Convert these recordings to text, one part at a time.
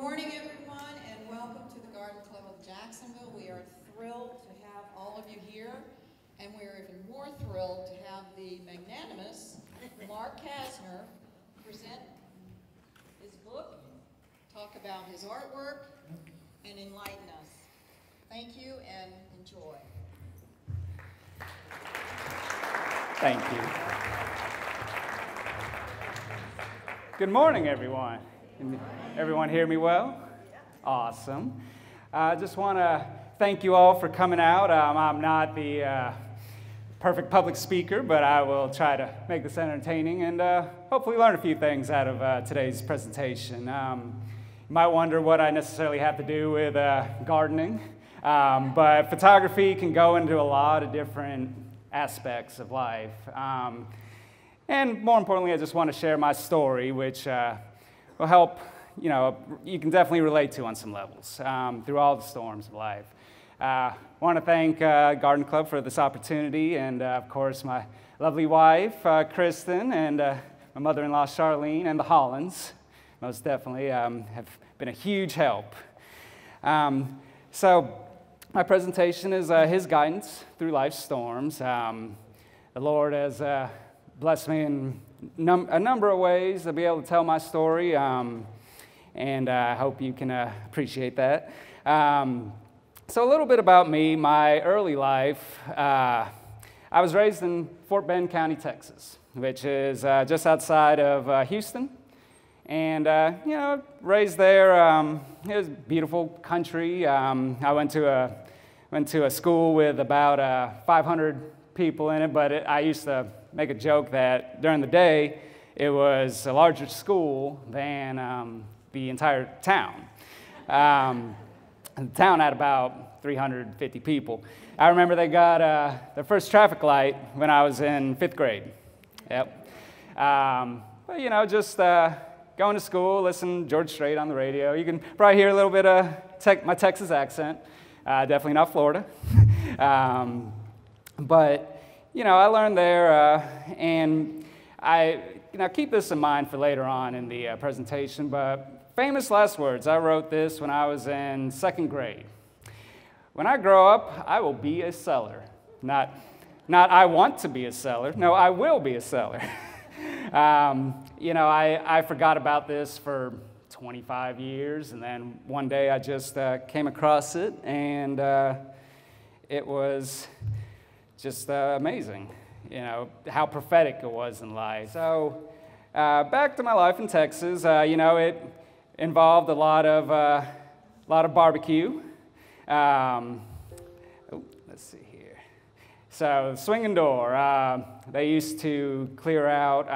morning, everyone, and welcome to the Garden Club of Jacksonville. We are thrilled to have all of you here, and we are even more thrilled to have the magnanimous Mark Kasner present his book, talk about his artwork, and enlighten us. Thank you, and enjoy. Thank you. Good morning, everyone. Can everyone hear me well? Awesome. I just want to thank you all for coming out. I'm not the perfect public speaker, but I will try to make this entertaining and hopefully learn a few things out of today's presentation. You might wonder what I necessarily have to do with gardening, but photography can go into a lot of different aspects of life. And more importantly, I just want to share my story, which will help, you can definitely relate to on some levels through all the storms of life. I want to thank Garden Club for this opportunity, and of course my lovely wife, Kristen, and my mother-in-law, Charlene, and the Hollands, most definitely have been a huge help. So my presentation is His guidance through life's storms. The Lord has blessed me in a number of ways to be able to tell my story, and I hope you can appreciate that. So a little bit about me, my early life. I was raised in Fort Bend County, Texas, which is just outside of Houston. And, raised there. It was beautiful country. I went to a school with about 500 people in it, but I used to make a joke that during the day, it was a larger school than the entire town. The town had about 350 people. I remember they got their first traffic light when I was in 5th grade. Yep. But, just going to school, listen to George Strait on the radio. You can probably hear a little bit of my Texas accent. Definitely not Florida. But, I learned there, and I keep this in mind for later on in the presentation, but famous last words. I wrote this when I was in 2nd grade. When I grow up, I will be a seller. Not I want to be a seller. No, I will be a seller. I forgot about this for 25 years, and then one day I just came across it, and it was just amazing, how prophetic it was in life. So back to my life in Texas, it involved a lot of barbecue. Let's see here. So swinging door, they used to clear out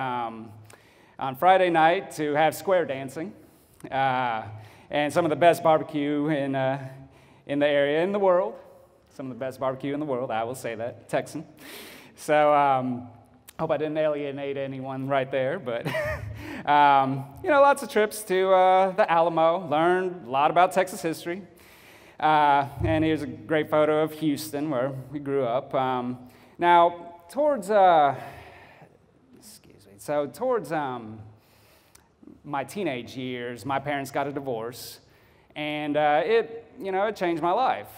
on Friday night to have square dancing, and some of the best barbecue in the area, in the world. Some of the best barbecue in the world, I will say that, Texan. So, hope I didn't alienate anyone right there, but, lots of trips to the Alamo, learned a lot about Texas history. And here's a great photo of Houston, where we grew up. Now, towards my teenage years, my parents got a divorce, and it changed my life.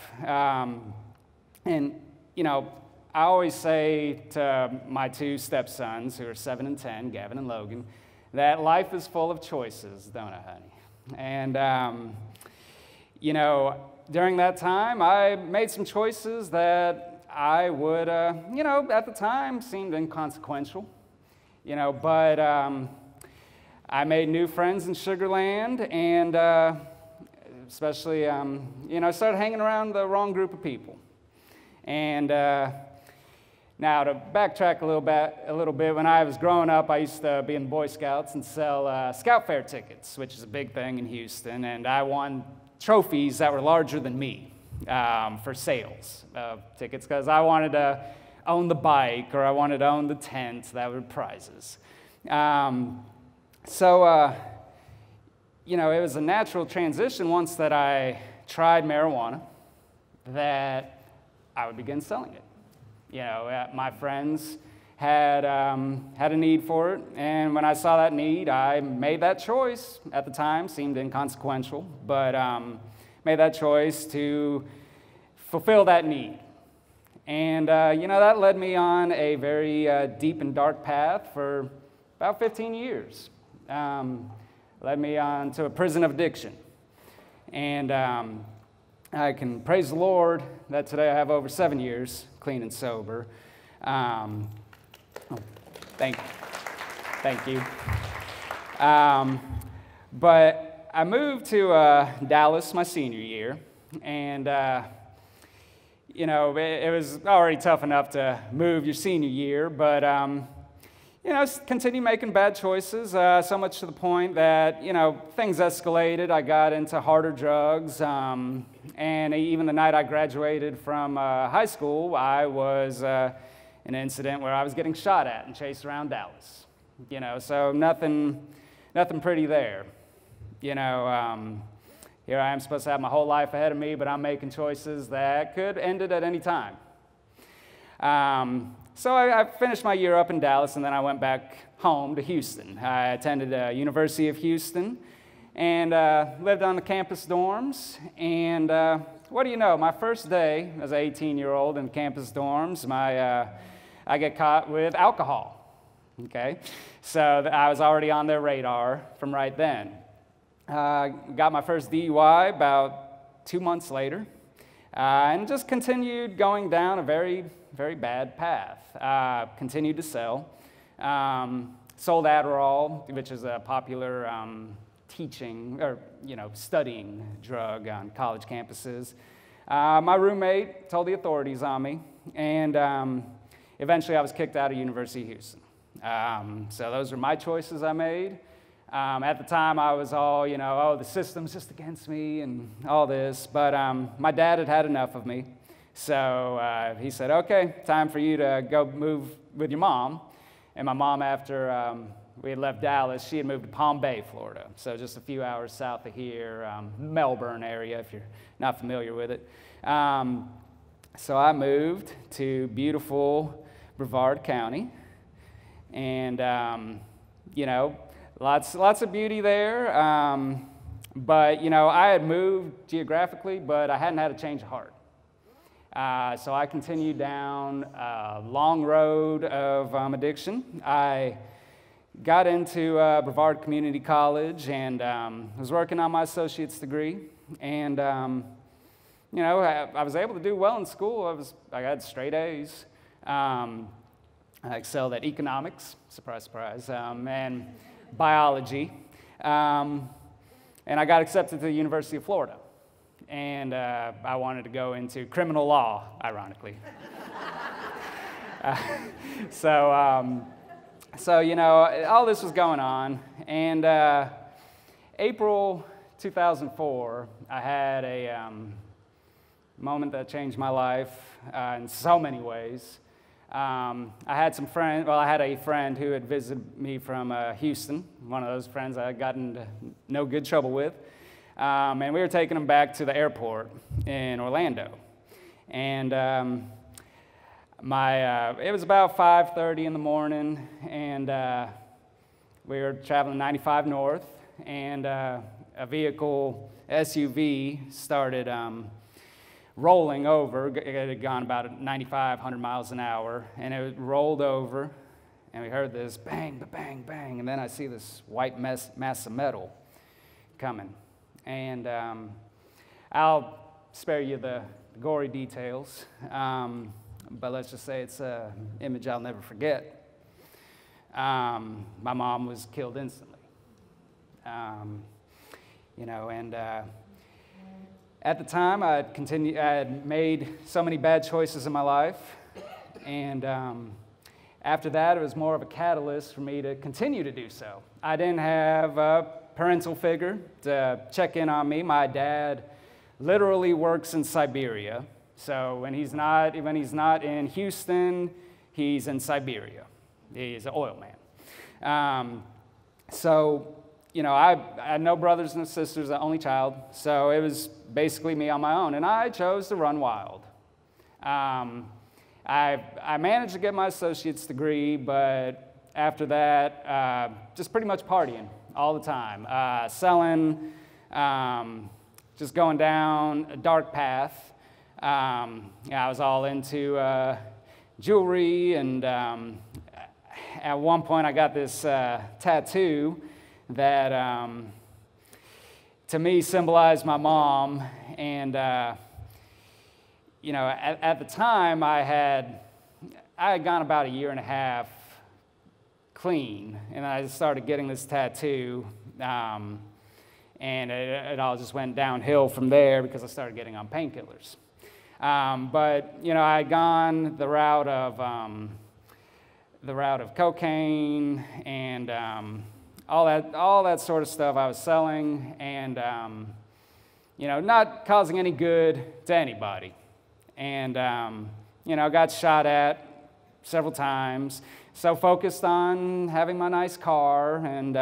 I always say to my two stepsons, who are 7 and 10, Gavin and Logan, that life is full of choices, don't it, honey? And, during that time, I made some choices that I would, at the time seemed inconsequential, but I made new friends in Sugar Land, and especially, started hanging around the wrong group of people. And now to backtrack a little bit, when I was growing up, I used to be in Boy Scouts and sell Scout Fair tickets, which is a big thing in Houston, and I won trophies that were larger than me for sales of tickets, because I wanted to own the bike, or I wanted to own the tent that were prizes. It was a natural transition once that I tried marijuana that I would begin selling it. My friends had a need for it, and when I saw that need, I made that choice. At the time, seemed inconsequential, but made that choice to fulfill that need. And that led me on a very deep and dark path for about 15 years. Led me on to a prison of addiction. And I can praise the Lord that today I have over 7 years clean and sober. Thank you. But I moved to Dallas my senior year, and it was already tough enough to move your senior year, but continue making bad choices, so much to the point that, things escalated. I got into harder drugs, and even the night I graduated from high school, I was an incident where I was getting shot at and chased around Dallas. So nothing pretty there. Here I am supposed to have my whole life ahead of me, but I'm making choices that could end it at any time. So I finished my year up in Dallas, and then I went back home to Houston. I attended University of Houston and lived on the campus dorms. And what do you know? My first day as an 18-year-old in campus dorms, I get caught with alcohol. Okay, so I was already on their radar from right then. Got my first DUI about 2 months later, and just continued going down a very, very bad path. Continued to sell. Sold Adderall, which is a popular studying drug on college campuses. My roommate told the authorities on me, and eventually I was kicked out of University of Houston. So those are my choices I made. At the time, I was all, the system's just against me and all this. But my dad had enough of me. So he said, okay, time for you to go move with your mom. And my mom, after we had left Dallas, she had moved to Palm Bay, Florida. So just a few hours south of here, Melbourne area, if you're not familiar with it. So I moved to beautiful Brevard County. And, lots of beauty there, but, I had moved geographically, but I hadn't had a change of heart. So I continued down a long road of addiction. I got into Brevard Community College and was working on my associate's degree. And, I was able to do well in school. I got straight A's. I excelled at economics, surprise, surprise, and biology. And I got accepted to the University of Florida. And I wanted to go into criminal law, ironically. So, all this was going on. And April 2004, I had a moment that changed my life in so many ways. I had a friend who had visited me from Houston, one of those friends I got into no good trouble with, and we were taking him back to the airport in Orlando. And it was about 5:30 in the morning, and we were traveling 95 north, and a vehicle, SUV, started rolling over. It had gone about 95, 100 miles an hour, and it rolled over, and we heard this bang, bang, bang, and then I see this white mass of metal coming. And I'll spare you the gory details, but let's just say it's an image I'll never forget. My mom was killed instantly, and at the time, I had made so many bad choices in my life, and after that, it was more of a catalyst for me to continue to do so. I didn't have a parental figure to check in on me. My dad literally works in Siberia, so when he's not in Houston, he's in Siberia. He's an oil man. I had no brothers and sisters, the only child, so it was basically me on my own, and I chose to run wild. I I managed to get my associate's degree, but after that, just pretty much partying all the time, selling, just going down a dark path. I was all into jewelry, and at one point I got this tattoo that to me symbolized my mom. And at the time I had gone about a year and a half clean, and I just started getting this tattoo, and it all just went downhill from there because I started getting on painkillers. But I had gone the route of cocaine and all that sort of stuff I was selling, and not causing any good to anybody. And got shot at several times. So focused on having my nice car and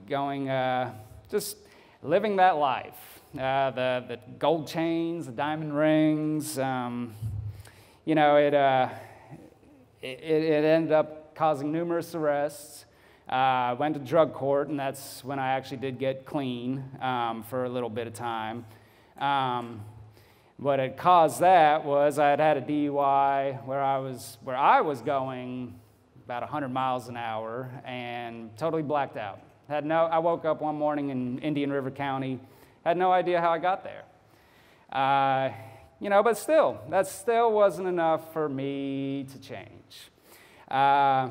going just living that life. The gold chains, the diamond rings. It ended up causing numerous arrests. I went to drug court, and that's when I actually did get clean for a little bit of time. What had caused that was I had a DUI where I was going about 100 miles an hour and totally blacked out. I woke up one morning in Indian River County, had no idea how I got there. But still, that still wasn't enough for me to change. I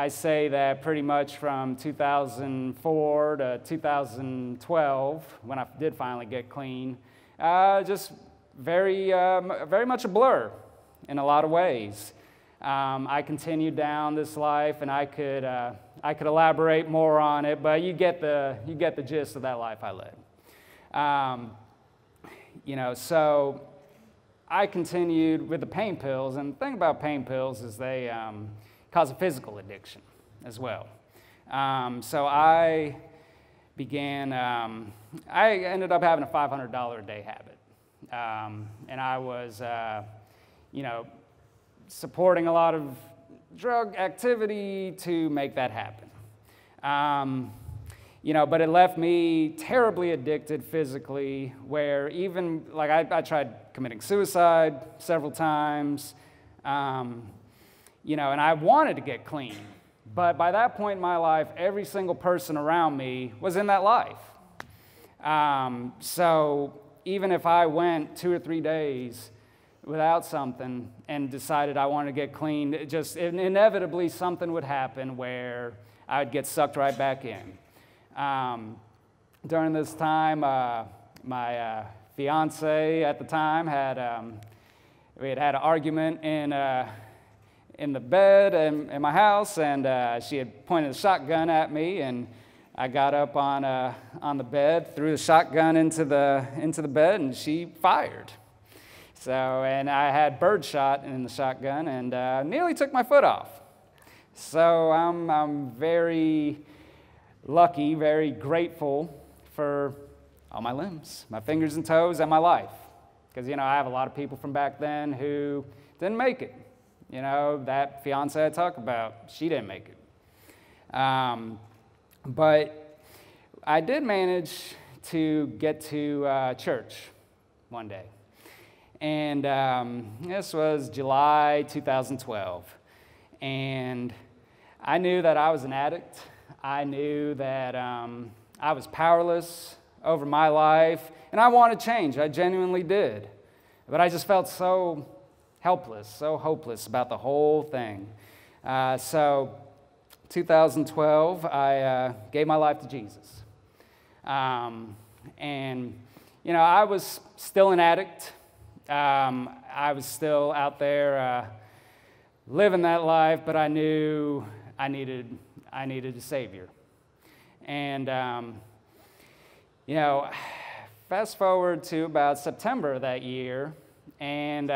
say that pretty much from 2004 to 2012, when I did finally get clean, just very much a blur in a lot of ways. I continued down this life, and I could elaborate more on it, but you get the gist of that life I led. So I continued with the pain pills, and the thing about pain pills is they cause a physical addiction as well. So I ended up having a $500 a day habit, and I was, supporting a lot of drug activity to make that happen. But it left me terribly addicted physically, where even, I tried committing suicide several times, and I wanted to get clean. But by that point in my life, every single person around me was in that life. So even if I went 2 or 3 days without something and decided I wanted to get clean, inevitably something would happen where I would get sucked right back in. During this time, my fiance at the time we had an argument in the bed in my house, and she had pointed a shotgun at me, and I got up on the bed, threw the shotgun into the bed, and she fired. So, and I had birdshot in the shotgun, and nearly took my foot off. So I'm very lucky, very grateful for all my limbs, my fingers and toes, and my life. Because, I have a lot of people from back then who didn't make it. That fiance I talk about, she didn't make it. But I did manage to get to church one day. And this was July 2012. And I knew that I was an addict. I knew that I was powerless over my life, and I wanted change. I genuinely did. But I just felt so helpless, so hopeless about the whole thing. So 2012, I gave my life to Jesus. And, I was still an addict. I was still out there living that life, but I knew I needed a Savior. And, fast forward to about September of that year, and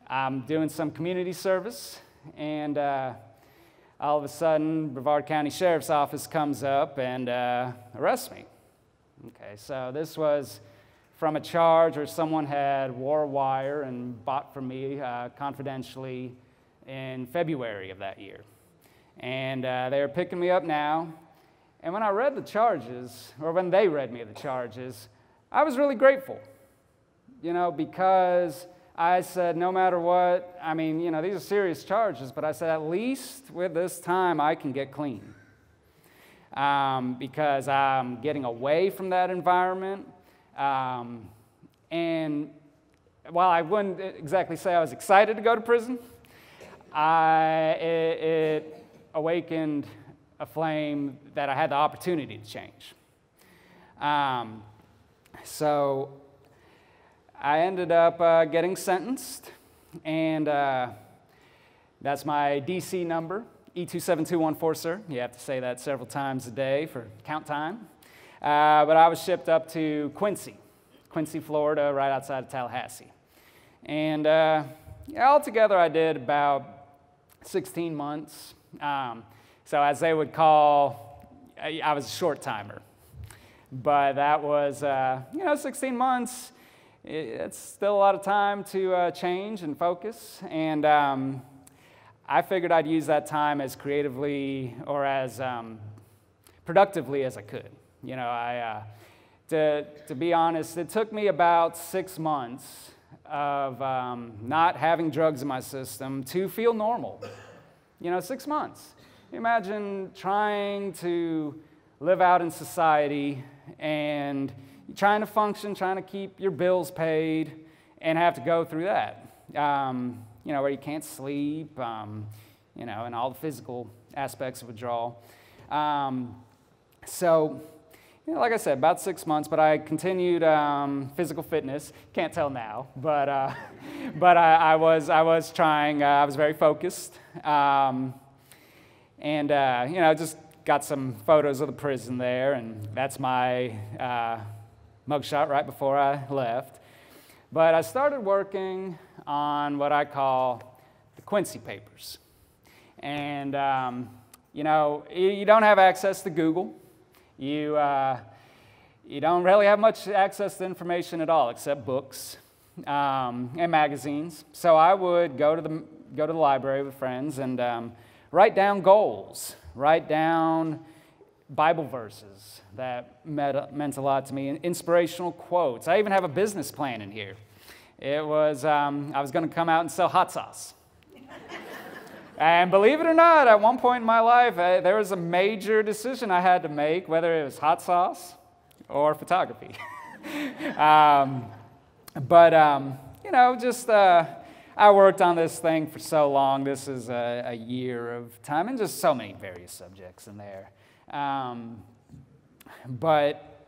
I'm doing some community service, and all of a sudden, Brevard County Sheriff's Office comes up and arrests me. Okay, so this was from a charge where someone had wore a wire and bought from me confidentially in February of that year. And they were picking me up now. And when I read the charges, or when they read me the charges, I was really grateful, because I said, no matter what, I mean, these are serious charges, but I said, at least with this time, I can get clean. Because I'm getting away from that environment. And while I wouldn't exactly say I was excited to go to prison, it awakened a flame that I had the opportunity to change. So I ended up getting sentenced, and that's my DC number, E27214, sir. You have to say that several times a day for count time. But I was shipped up to Quincy, Florida, right outside of Tallahassee. And altogether I did about 16 months. So as they would call, I was a short timer. But that was, 16 months. It's still a lot of time to change and focus. And I figured I'd use that time as creatively or as productively as I could. To be honest, it took me about 6 months of not having drugs in my system to feel normal. 6 months. Imagine trying to live out in society and trying to function, trying to keep your bills paid, and have to go through that. Where you can't sleep, and all the physical aspects of withdrawal. Like I said, about 6 months, but I continued physical fitness. Can't tell now, but I was trying. I was very focused, just got some photos of the prison there, and that's my mugshot right before I left. But I started working on what I call the Quincy papers, and you don't have access to Google. You don't really have much access to information at all, except books and magazines. So I would go to the library with friends and write down goals, write down Bible verses that meant a lot to me, inspirational quotes. I even have a business plan in here. It was I was going to come out and sell hot sauce. And believe it or not, at one point in my life, there was a major decision I had to make, whether it was hot sauce or photography. I worked on this thing for so long. This is a year of time, and just so many various subjects in there.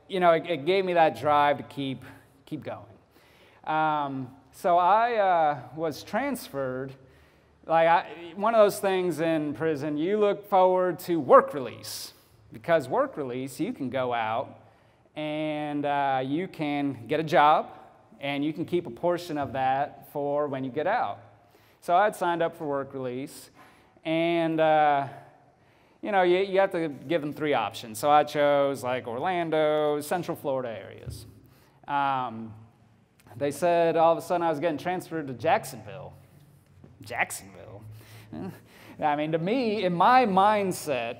It gave me that drive to keep going. So I was transferred. One of those things in prison, you look forward to work release, because work release, you can go out and you can get a job, and you can keep a portion of that for when you get out. So I'd signed up for work release, and you have to give them 3 options. So I chose Orlando, Central Florida areas. They said all of a sudden I was getting transferred to Jacksonville. I mean, to me, in my mindset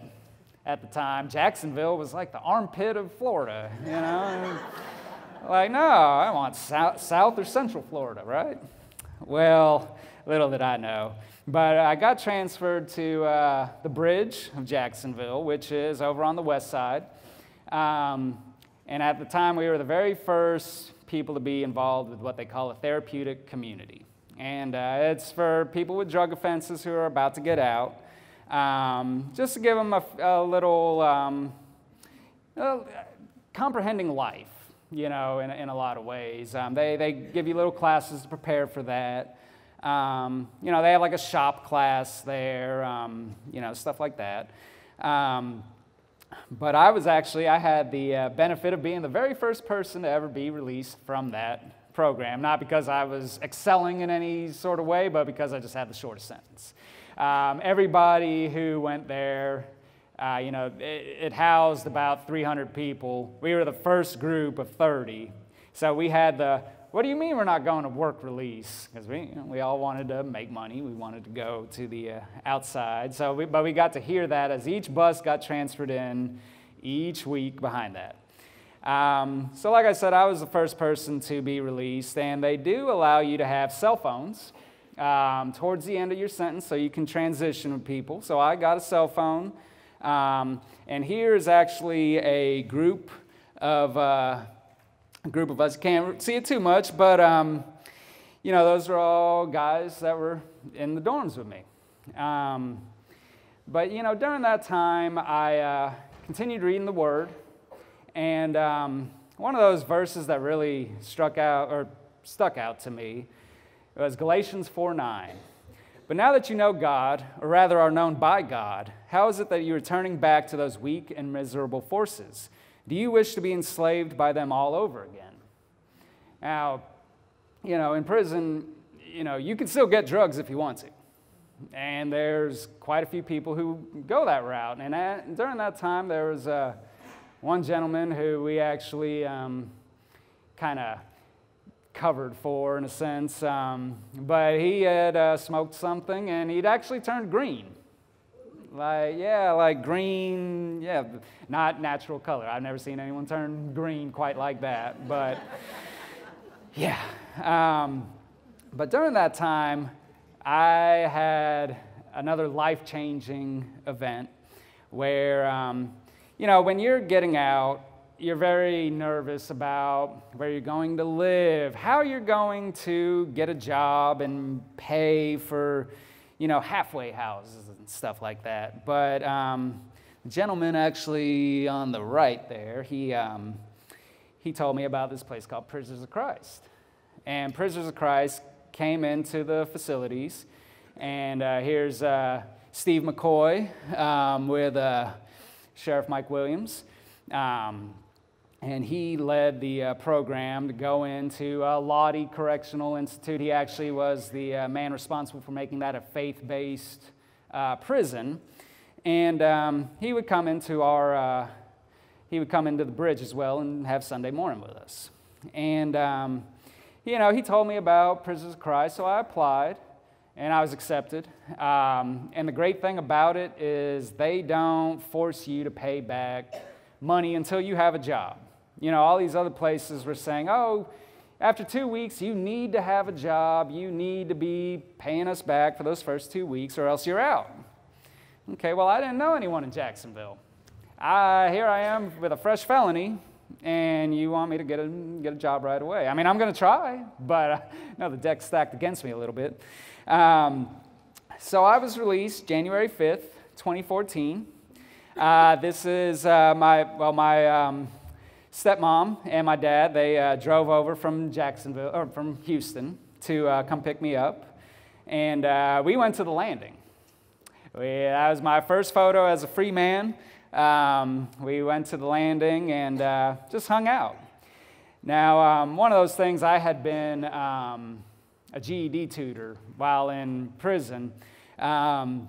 at the time, Jacksonville was like the armpit of Florida, no, I want South or Central Florida, right? Well, little did I know. But I got transferred to the Bridge of Jacksonville, which is over on the west side. And at the time, we were the very first people to be involved with what they call a therapeutic community. And it's for people with drug offenses who are about to get out, just to give them a little comprehending life, in a lot of ways. They give you little classes to prepare for that. They have a shop class there, stuff like that. But I had the benefit of being the very first person to ever be released from that program, not because I was excelling in any sort of way, but because I just had the shortest sentence. Everybody who went there, it housed about 300 people. We were the first group of 30 So we had what do you mean we're not going to work release? Because we all wanted to make money. We wanted to go to the outside. But we got to hear that as each bus got transferred in each week behind that. So like I said, I was the first person to be released, and they do allow you to have cell phones towards the end of your sentence so you can transition with people. So I got a cell phone, and here is actually a group of us. You can't see it too much, but those are all guys that were in the dorms with me. But during that time, I continued reading the Word. And one of those verses that really stuck out to me was Galatians 4:9. But now that you know God, or rather are known by God, how is it that you are turning back to those weak and miserable forces? Do you wish to be enslaved by them all over again? Now, in prison, you can still get drugs if you want to. And there's quite a few people who go that route. And during that time, there was one gentleman who we actually kind of covered for, in a sense, but he had smoked something, and he'd actually turned green. Like green, not natural color. I've never seen anyone turn green quite like that, but yeah. But during that time, I had another life-changing event where when you're getting out, you're very nervous about where you're going to live, how you're going to get a job and pay for, halfway houses and stuff like that. But the gentleman actually on the right there, he told me about this place called Prisoners of Christ. And Prisoners of Christ came into the facilities, and here's Steve McCoy with Sheriff Mike Williams, and he led the program to go into Lottie Correctional Institute. He actually was the man responsible for making that a faith-based prison, and he would come into the bridge as well and have Sunday morning with us. And he told me about Prisoners of Christ, so I applied. And I was accepted. And the great thing about it is they don't force you to pay back money until you have a job. All these other places were saying, oh, after 2 weeks, you need to have a job. You need to be paying us back for those first 2 weeks or else you're out. Okay, well, I didn't know anyone in Jacksonville. Here I am with a fresh felony, and you want me to get a job right away. I mean, I'm going to try, but the deck's stacked against me a little bit. So I was released January 5th, 2014. This is my stepmom and my dad. They drove over from Jacksonville, or from Houston, to come pick me up. And we went to the landing. That was my first photo as a free man. We went to the landing and just hung out. Now, one of those things, I had been a GED tutor while in prison, and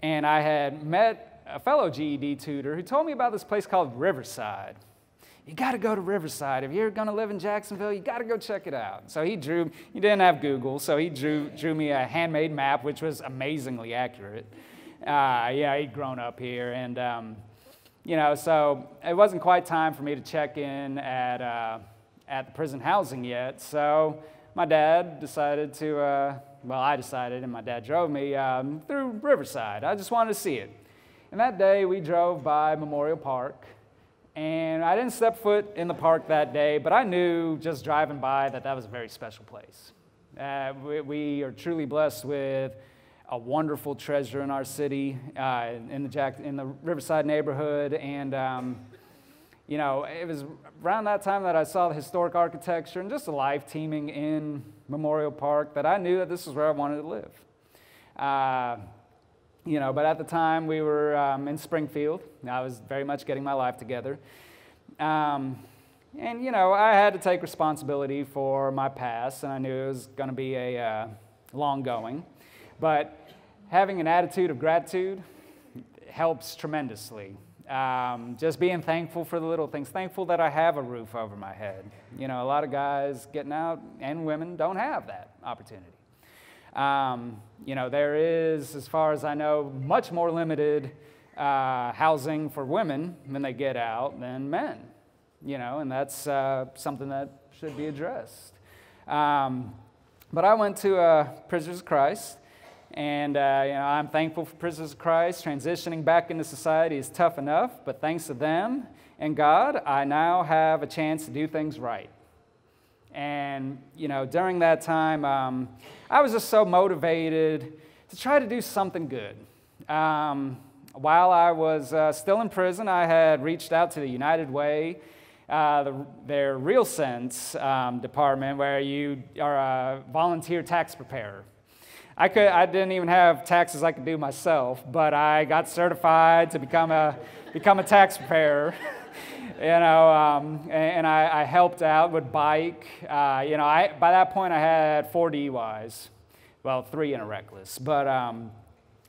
I had met a fellow GED tutor who told me about this place called Riverside. You got to go to Riverside. If you're going to live in Jacksonville, you got to go check it out. So he didn't have Google, so he drew me a handmade map, which was amazingly accurate. He'd grown up here, and so it wasn't quite time for me to check in at the prison housing yet. So my dad decided I decided, and my dad drove me through Riverside. I just wanted to see it. And that day, we drove by Memorial Park, and I didn't step foot in the park that day, but I knew just driving by that was a very special place. We are truly blessed with a wonderful treasure in our city, in the Riverside neighborhood, and it was around that time that I saw the historic architecture and just the life teeming in Memorial Park that I knew that this is where I wanted to live. But at the time we were in Springfield. I was very much getting my life together. I had to take responsibility for my past, and I knew it was going to be a long going. But having an attitude of gratitude helps tremendously. Just being thankful for the little things, thankful that I have a roof over my head. You know, a lot of guys getting out and women don't have that opportunity. You know, there is, as far as I know, much more limited housing for women when they get out than men, you know, and that's something that should be addressed. But I went to Prisoners of Christ, and you know, I'm thankful for Prisoners of Christ. Transitioning back into society is tough enough, but thanks to them and God, I now have a chance to do things right. And, you know, during that time, I was just so motivated to try to do something good. While I was still in prison, I had reached out to the United Way, their Real Sense department, where you are a volunteer tax preparer. I didn't even have taxes I could do myself, but I got certified to become a tax preparer. You know, and I helped out with bike. You know, by that point I had 4 DUIs, well, 3 in a reckless. But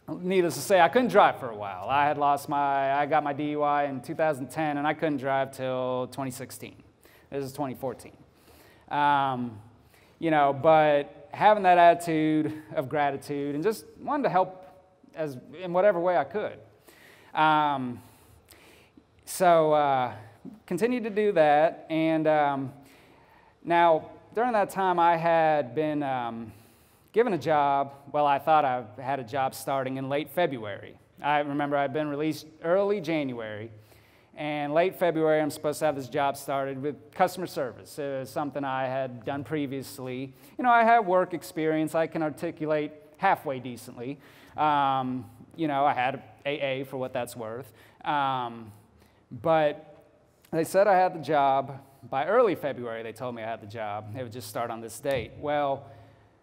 needless to say, I couldn't drive for a while. I got my DUI in 2010, and I couldn't drive till 2016. This is 2014. You know, but having that attitude of gratitude and just wanted to help in whatever way I could. So continued to do that, and now during that time I had been given a job. Well, I thought I had a job starting in late February. I remember I'd been released early January, and late February I'm supposed to have this job started with customer service. It was something I had done previously. You know, I have work experience. I can articulate halfway decently. You know, I had AA for what that's worth. But they said I had the job. By early February, they told me I had the job. It would just start on this date. Well,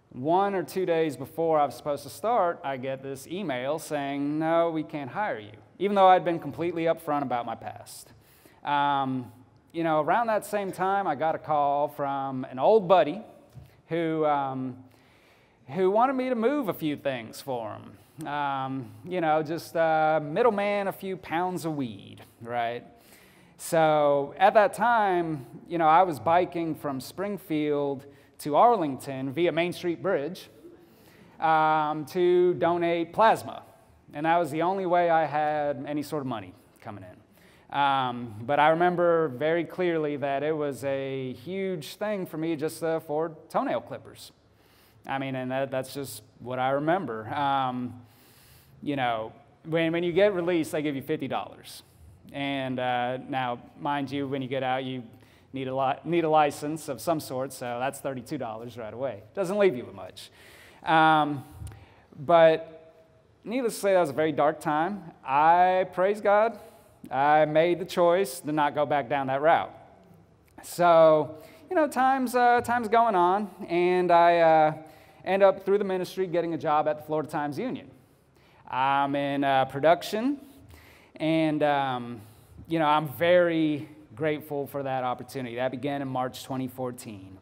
1 or 2 days before I was supposed to start, I get this email saying, no, we can't hire you, even though I'd been completely upfront about my past. You know, around that same time, I got a call from an old buddy who wanted me to move a few things for him. You know, just middleman a few pounds of weed, right? So at that time, you know, I was biking from Springfield to Arlington via Main Street Bridge to donate plasma. And that was the only way I had any sort of money coming in. But I remember very clearly that it was a huge thing for me just to afford toenail clippers. I mean, and that's just what I remember. You know, when you get released, they give you $50. And now, mind you, when you get out, you need a license of some sort, so that's $32 right away. Doesn't leave you with much. But needless to say, that was a very dark time. I praise God. I made the choice to not go back down that route. So, you know, time's going on, and I end up through the ministry getting a job at the Florida Times-Union. I'm in production, and you know, I'm very grateful for that opportunity. That began in March 2014.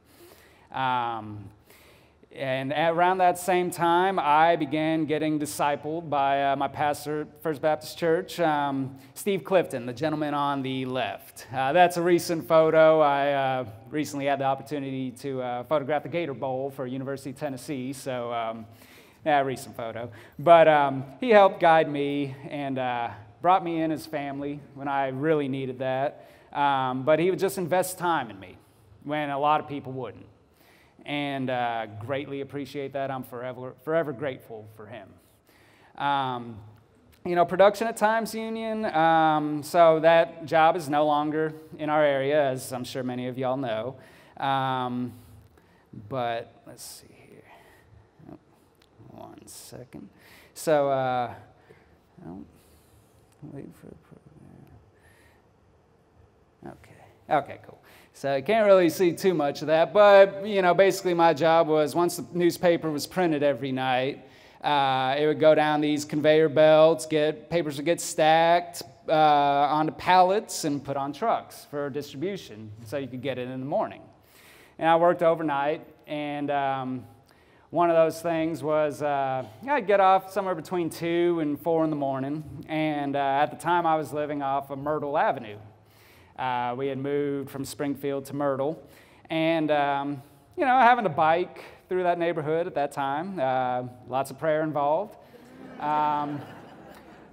And around that same time, I began getting discipled by my pastor at First Baptist Church, Steve Clifton, the gentleman on the left. That's a recent photo. I recently had the opportunity to photograph the Gator Bowl for University of Tennessee, so yeah, recent photo. But he helped guide me and brought me in his family when I really needed that. But he would just invest time in me when a lot of people wouldn't. And greatly appreciate that. I'm forever grateful for him. You know, production at Times Union, so that job is no longer in our area, as I'm sure many of y'all know. But let's see here. Oh, 1 second. So, wait for the program. Okay, cool. So you can't really see too much of that, but, you know, basically my job was, once the newspaper was printed every night, it would go down these conveyor belts, papers would get stacked onto pallets and put on trucks for distribution so you could get it in the morning. And I worked overnight, and One of those things was I'd get off somewhere between 2 and 4 in the morning, and at the time I was living off of Myrtle Avenue. We had moved from Springfield to Myrtle, and having a bike through that neighborhood at that time, lots of prayer involved,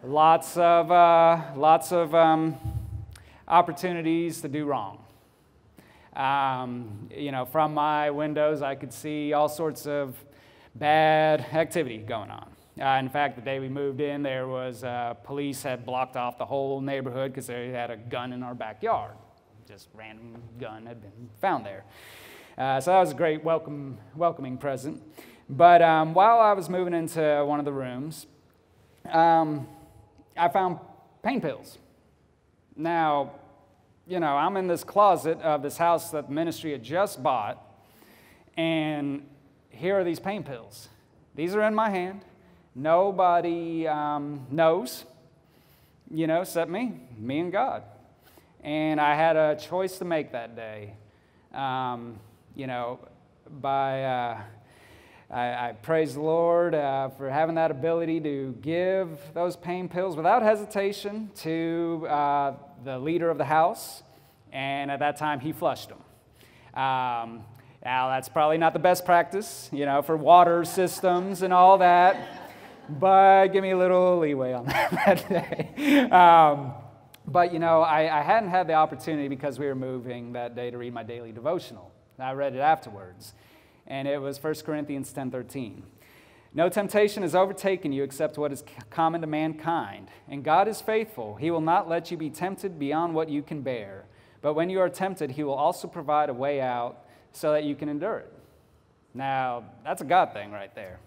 lots of opportunities to do wrong. From my windows, I could see all sorts of bad activity going on. In fact, the day we moved in, there was police had blocked off the whole neighborhood because they had a gun in our backyard. Just random gun had been found there. So that was a great welcoming present. But while I was moving into one of the rooms, I found pain pills. Now, I'm in this closet of this house that the ministry had just bought, and here are these pain pills. These are in my hand. Nobody knows, except me and God. And I had a choice to make that day. I praise the Lord for having that ability to give those pain pills without hesitation to the leader of the house, and at that time he flushed them. Now that's probably not the best practice, for water systems and all that, but give me a little leeway on that day. But I hadn't had the opportunity because we were moving that day to read my daily devotional. I read it afterwards, and it was 1 Corinthians 10:13. No temptation has overtaken you except what is common to mankind, and God is faithful. He will not let you be tempted beyond what you can bear. But when you are tempted, he will also provide a way out so that you can endure it. Now, that's a God thing right there.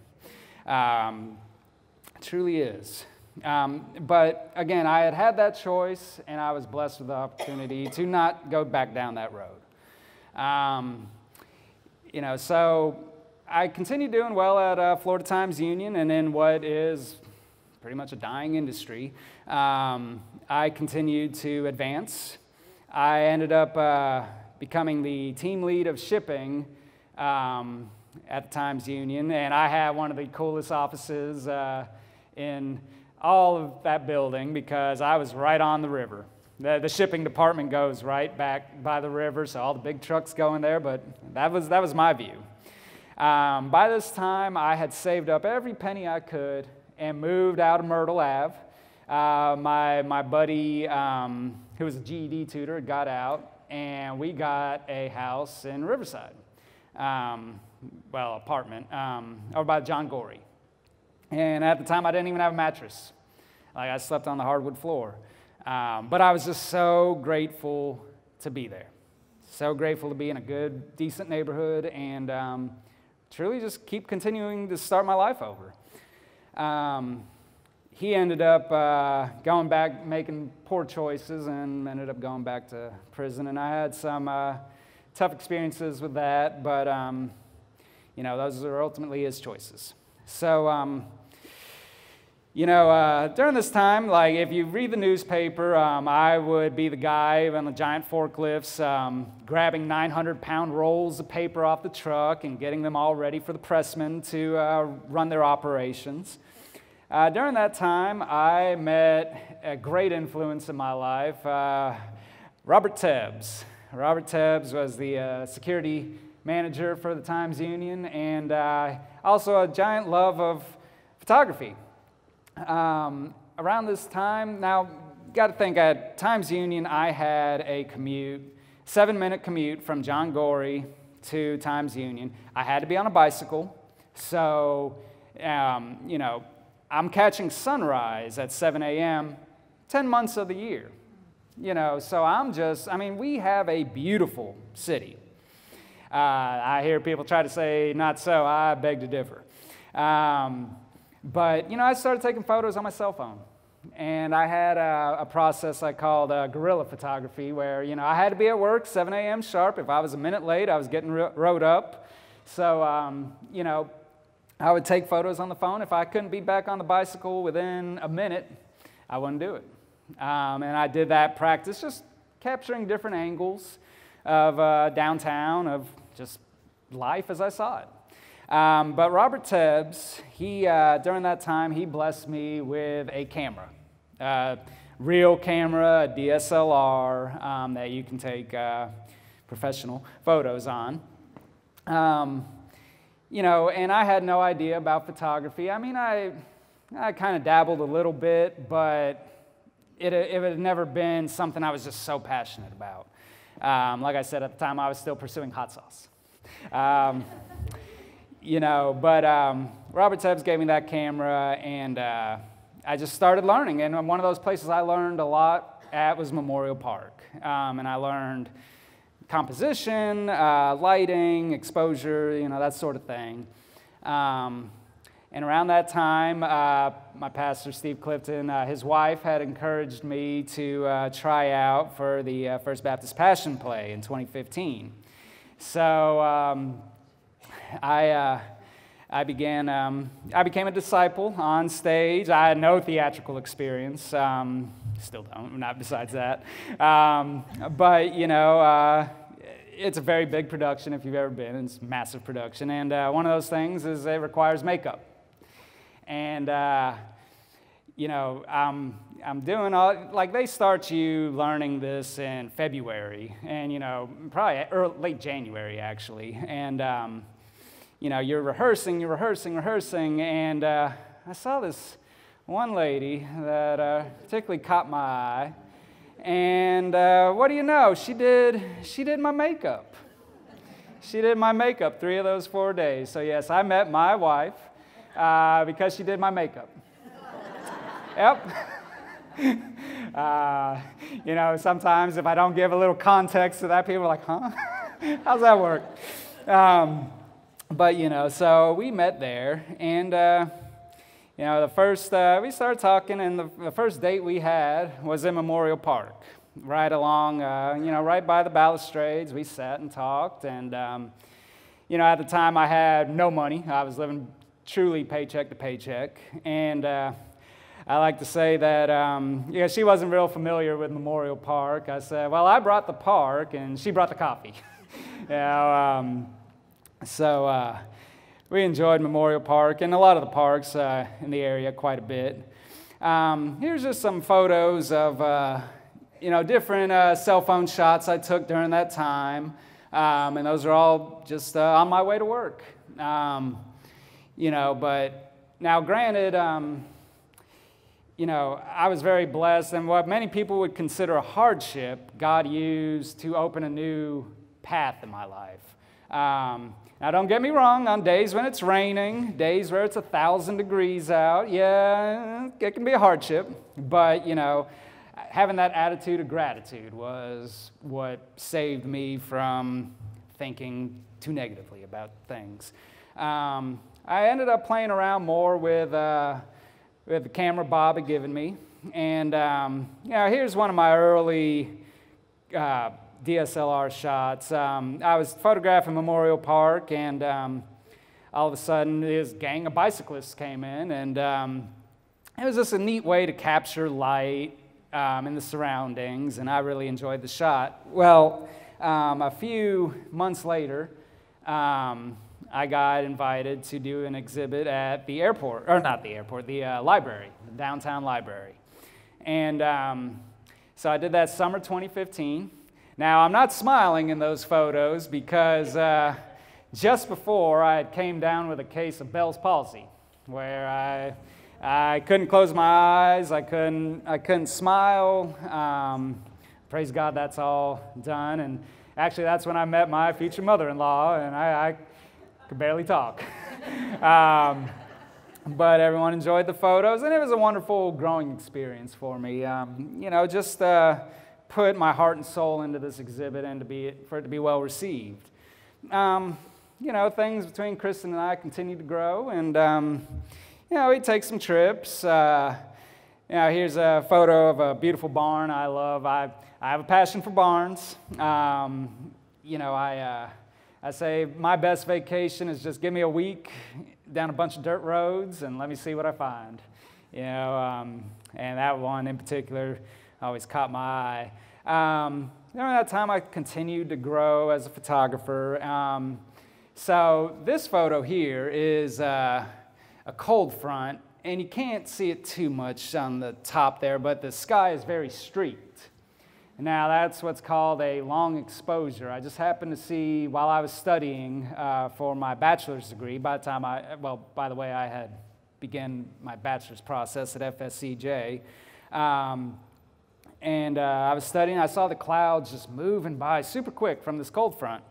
It truly is. But again, I had that choice, and I was blessed with the opportunity to not go back down that road. So I continued doing well at Florida Times Union, and in what is pretty much a dying industry, I continued to advance. I ended up becoming the team lead of shipping at the Times Union, and I had one of the coolest offices in all of that building because I was right on the river. The shipping department goes right back by the river, so all the big trucks go in there, but that was my view. By this time, I had saved up every penny I could and moved out of Myrtle Ave. My buddy, who was a GED tutor, got out, and we got a house in Riverside, apartment, over by John Gorey. And at the time, I didn't even have a mattress. I slept on the hardwood floor. But I was just so grateful to be there. So grateful to be in a good, decent neighborhood and truly just keep continuing to start my life over. He ended up going back, making poor choices, and ended up going back to prison. And I had some tough experiences with that, but those are ultimately his choices. So, during this time, if you read the newspaper, I would be the guy on the giant forklifts grabbing 900-pound rolls of paper off the truck and getting them all ready for the pressmen to run their operations. During that time, I met a great influence in my life, Robert Tebbs. Robert Tebbs was the security manager for the Times Union and also a giant love of photography. Around this time, now, you got to think, at Times Union, I had a 7-minute commute from John Gorey to Times Union. I had to be on a bicycle, so, I'm catching sunrise at 7 a.m. 10 months of the year, so we have a beautiful city. I hear people try to say not so. I beg to differ. But, I started taking photos on my cell phone. And I had a process I called guerrilla photography where, I had to be at work 7 a.m. sharp. If I was a minute late, I was getting rode up. So, I would take photos on the phone. If I couldn't be back on the bicycle within a minute, I wouldn't do it. And I did that practice, just capturing different angles of downtown, of just life as I saw it. But Robert Tebbs, during that time, he blessed me with a camera. Real camera, a DSLR that you can take professional photos on. And I had no idea about photography. I mean, I kind of dabbled a little bit, but it had never been something I was just so passionate about. Like I said, at the time, I was still pursuing hot sauce. Robert Tebbs gave me that camera, and I just started learning. And one of those places I learned a lot at was Memorial Park. And I learned composition, lighting, exposure, that sort of thing. And around that time, my pastor, Steve Clifton, his wife had encouraged me to try out for the First Baptist Passion Play in 2015. So I became a disciple on stage. I had no theatrical experience. Still don't, not besides that. It's a very big production if you've ever been. It's a massive production. And one of those things is it requires makeup. And, I'm doing they start you learning this in February and, probably late January, actually. And, you're rehearsing, and I saw this one lady that particularly caught my eye, and what do you know? She did my makeup. She did my makeup 3 of those 4 days. So yes, I met my wife because she did my makeup. Yep. Sometimes if I don't give a little context to that, people are like, huh? How's that work? So we met there, and, we started talking, and the first date we had was in Memorial Park, right along, right by the balustrades. We sat and talked, and, at the time I had no money. I was living truly paycheck to paycheck, and I like to say that, she wasn't real familiar with Memorial Park. I said, well, I brought the park, and she brought the coffee. So we enjoyed Memorial Park and a lot of the parks in the area quite a bit. Here's just some photos of, different cell phone shots I took during that time. And those are all just on my way to work. But now granted, I was very blessed, and what many people would consider a hardship, God used to open a new path in my life. Now, don't get me wrong, on days when it's raining, days where it's 1,000 degrees out, yeah, it can be a hardship. But, having that attitude of gratitude was what saved me from thinking too negatively about things. I ended up playing around more with the camera Bob had given me. And, here's one of my early DSLR shots. I was photographing Memorial Park, and all of a sudden this gang of bicyclists came in, and it was just a neat way to capture light in the surroundings, and I really enjoyed the shot. Well, a few months later, I got invited to do an exhibit at the airport, or not the airport, the library, the downtown library. And so I did that summer 2015. Now, I'm not smiling in those photos because just before I came down with a case of Bell's palsy, where I couldn't close my eyes, I couldn't smile. Praise God, that's all done. And actually, that's when I met my future mother-in-law, and I could barely talk. But everyone enjoyed the photos, and it was a wonderful growing experience for me. Just put my heart and soul into this exhibit and for it to be well received. Things between Kristen and I continue to grow, and we take some trips. Here's a photo of a beautiful barn I love. I have a passion for barns. I say my best vacation is just give me a week down a bunch of dirt roads and let me see what I find. And that one in particular always caught my eye. During that time, I continued to grow as a photographer. So this photo here is a cold front, and you can't see it too much on the top there, but the sky is very streaked. Now that's what's called a long exposure. I just happened to see while I was studying for my bachelor's degree, by the way, I had begun my bachelor's process at FSCJ, and I was studying, I saw the clouds just moving by super quick from this cold front.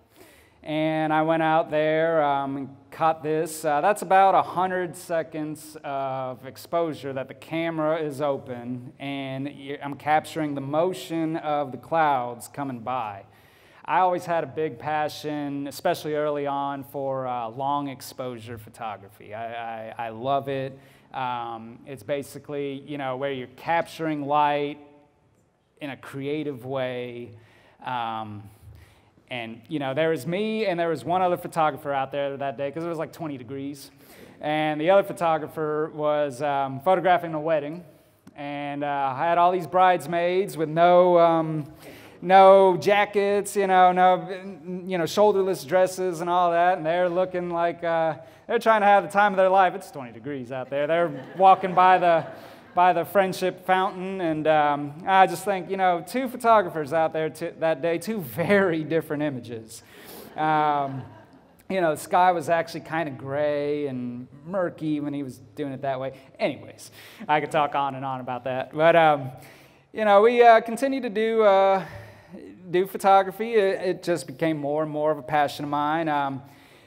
And I went out there and caught this. That's about 100 seconds of exposure that the camera is open, and I'm capturing the motion of the clouds coming by. I always had a big passion, especially early on, for long exposure photography. I love it. It's basically, where you're capturing light in a creative way. And, there was me and there was one other photographer out there that day because it was like 20 degrees. And the other photographer was photographing a wedding. And I had all these bridesmaids with no jackets, no, shoulderless dresses and all that. And they're looking like they're trying to have the time of their life. It's 20 degrees out there. They're walking by the friendship fountain, and I just think, two photographers out there that day, two very different images. The sky was actually kind of gray and murky when he was doing it that way. Anyways, I could talk on and on about that. But, we continued to do photography. It just became more and more of a passion of mine.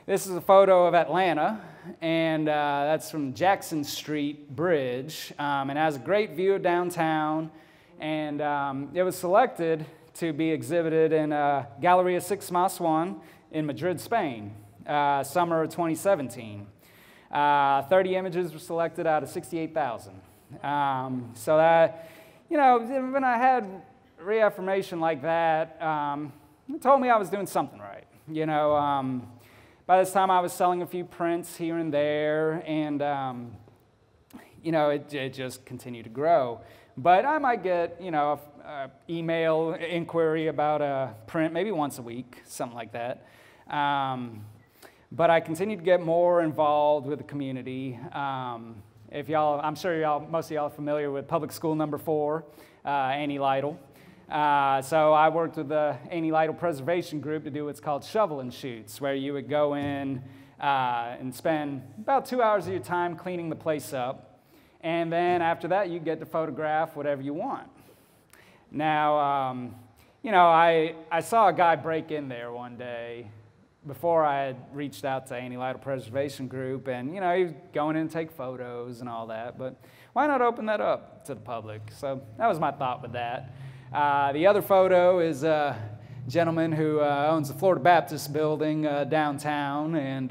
This is a photo of Atlanta. And that's from Jackson Street Bridge, and it has a great view of downtown, and it was selected to be exhibited in Galleria 6+1 in Madrid, Spain, summer of 2017. 30 images were selected out of 68,000. So that, when I had reaffirmation like that, it told me I was doing something right, By this time, I was selling a few prints here and there, and, it just continued to grow. But I might get, an email inquiry about a print maybe once a week, something like that. But I continued to get more involved with the community. I'm sure most of y'all are familiar with Public School Number 4, Annie Lytle. So I worked with the Annie Lytle Preservation Group to do what's called shovel and shoots, where you would go in and spend about 2 hours of your time cleaning the place up. And then after that, you get to photograph whatever you want. Now, I saw a guy break in there one day before I had reached out to Annie Lytle Preservation Group, and, he was going in to take photos and all that, but why not open that up to the public? So that was my thought with that. The other photo is a gentleman who owns the Florida Baptist building downtown, and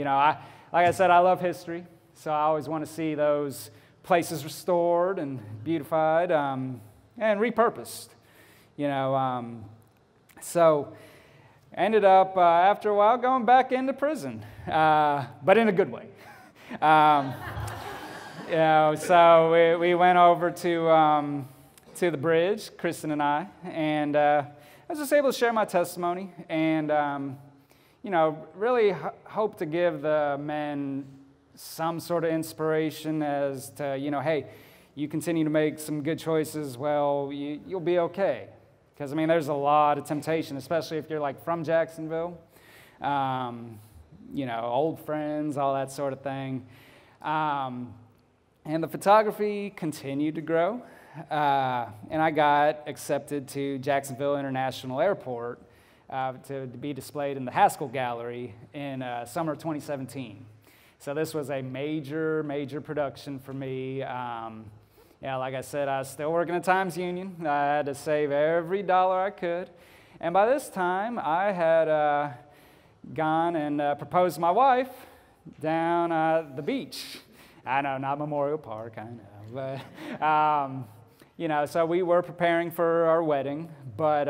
like I said, I love history, so I always want to see those places restored and beautified and repurposed. So I ended up after a while going back into prison, but in a good way. So we went over to the bridge, Kristen and I, and I was just able to share my testimony and, really hope to give the men some sort of inspiration as to, hey, you continue to make some good choices, well, you'll be okay. Because, there's a lot of temptation, especially if you're, from Jacksonville, old friends, all that sort of thing. And the photography continued to grow. And I got accepted to Jacksonville International Airport to be displayed in the Haskell Gallery in summer of 2017. So this was a major, major production for me. Like I said, I was still working at Times Union. I had to save every dollar I could. And by this time, I had gone and proposed to my wife down the beach. I know, not Memorial Park, I know. But, so we were preparing for our wedding, but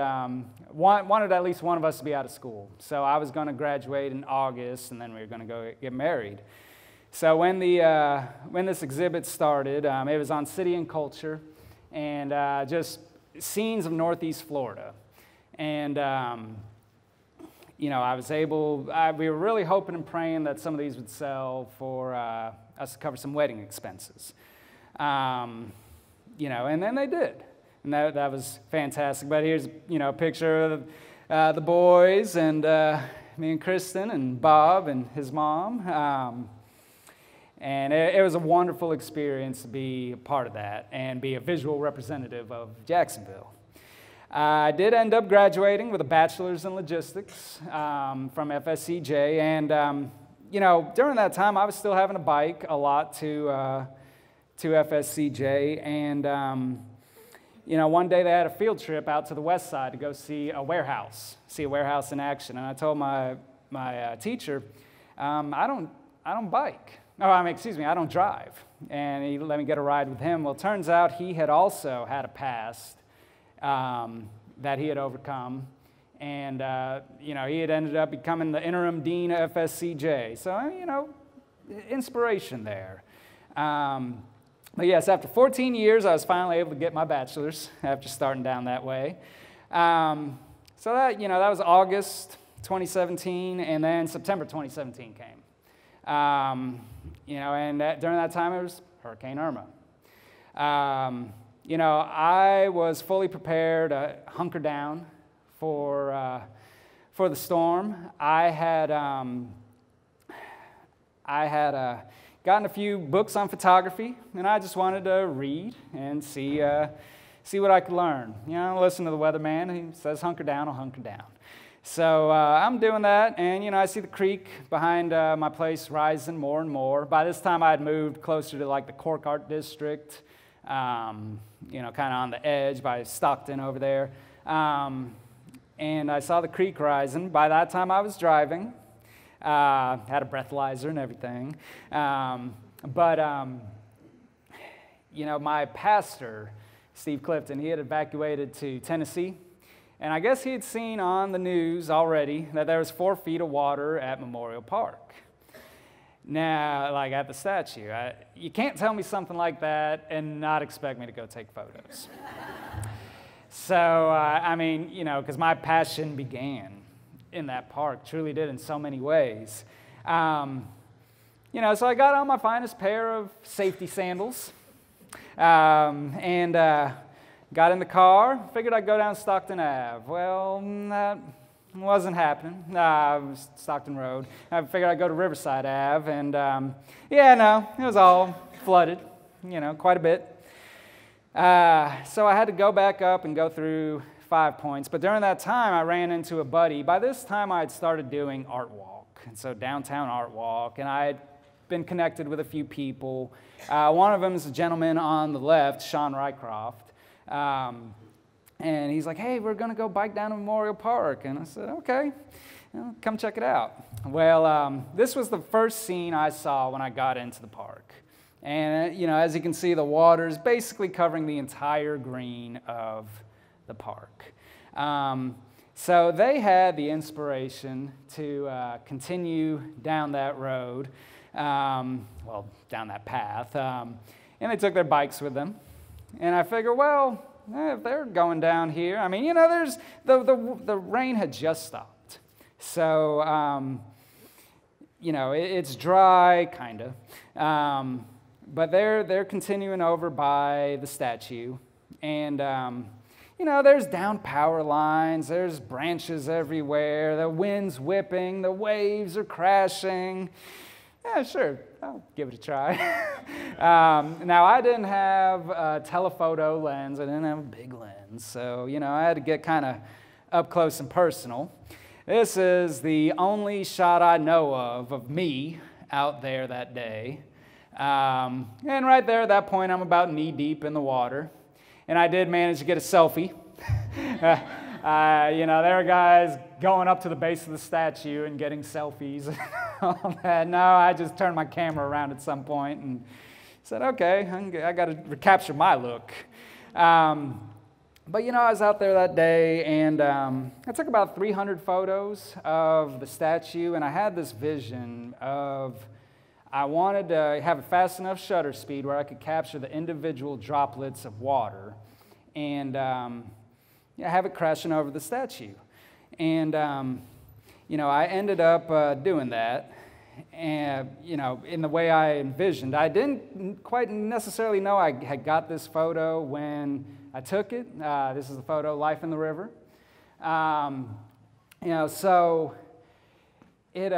wanted at least one of us to be out of school. So I was going to graduate in August, and then we were going to go get married. So when this exhibit started, it was on City and Culture, and just scenes of Northeast Florida. And, we were really hoping and praying that some of these would sell for us to cover some wedding expenses. And then they did. And that was fantastic. But here's, a picture of the boys and me and Kristen and Bob and his mom. And it was a wonderful experience to be a part of that and be a visual representative of Jacksonville. I did end up graduating with a bachelor's in logistics from FSCJ. And, during that time, I was still having to bike a lot to FSCJ. And, one day they had a field trip out to the west side to go see a warehouse in action. And I told my teacher, I don't bike. I don't drive. And he let me get a ride with him. Well, it turns out he had also had a past that he had overcome. And, he had ended up becoming the interim dean of FSCJ. So, inspiration there. But yes, after 14 years, I was finally able to get my bachelor's after starting down that way. So that was August 2017, and then September 2017 came. During that time, it was Hurricane Irma. I was fully prepared to hunker down for the storm. I had gotten a few books on photography, and I just wanted to read and see what I could learn. Listen to the weatherman. He says hunker down, I'll hunker down. So I'm doing that, and I see the creek behind my place rising more and more. By this time, I had moved closer to like the Cork Art District, kind of on the edge by Stockton over there. And I saw the creek rising. By that time, I was driving. Had a breathalyzer and everything. My pastor, Steve Clifton, he had evacuated to Tennessee. And I guess he had seen on the news already that there was 4 feet of water at Memorial Park. Now, like at the statue, you can't tell me something like that and not expect me to go take photos. So, because my passion began in that park, truly did in so many ways. So I got on my finest pair of safety sandals and got in the car, figured I'd go down Stockton Ave. Well, that wasn't happening. It was Stockton Road. I figured I'd go to Riverside Ave, and it was all flooded, quite a bit. So I had to go back up and go through 5 Points. But during that time, I ran into a buddy. By this time, I had started doing Art Walk, and so downtown Art Walk, and I had been connected with a few people. One of them is a gentleman on the left, Sean Rycroft. And he's like, hey, we're going to go bike down to Memorial Park. And I said, okay, come check it out. Well, this was the first scene I saw when I got into the park. And, as you can see, the water is basically covering the entire green of the park. So they had the inspiration to continue down that road, down that path, and they took their bikes with them. And I figure, well, if they're going down here, there's the rain had just stopped. So, it's dry, kind of. But they're continuing over by the statue. And, there's down power lines, there's branches everywhere, the wind's whipping, the waves are crashing. Yeah, sure, I'll give it a try. Now, I didn't have a telephoto lens. I didn't have a big lens. So, I had to get kind of up close and personal. This is the only shot I know of me out there that day. And right there at that point, I'm about knee-deep in the water. And I did manage to get a selfie. There were guys going up to the base of the statue and getting selfies and all that. No, I just turned my camera around at some point and said, okay, I got to recapture my look. But, I was out there that day, and I took about 300 photos of the statue, and I had this vision of I wanted to have a fast enough shutter speed where I could capture the individual droplets of water and have it crashing over the statue. And, I ended up doing that, and, in the way I envisioned. I didn't quite necessarily know I had got this photo when I took it. This is a photo, Life in the River. So it,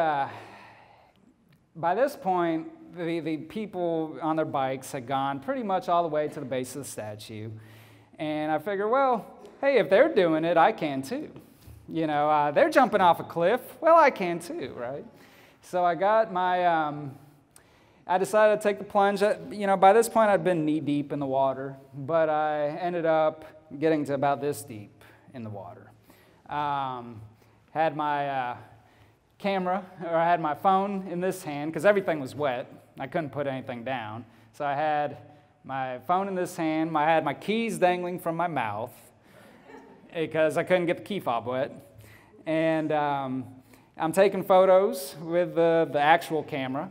by this point, the people on their bikes had gone pretty much all the way to the base of the statue. And I figured, well, hey, if they're doing it, I can too. They're jumping off a cliff. Well, I can too, right? So I got my, I decided to take the plunge. By this point, I'd been knee deep in the water, but I ended up getting to about this deep in the water. Had my camera, or I had my phone in this hand, because everything was wet. I couldn't put anything down. So I had my phone in this hand. I had my keys dangling from my mouth, because I couldn't get the key fob wet. And I'm taking photos with the actual camera.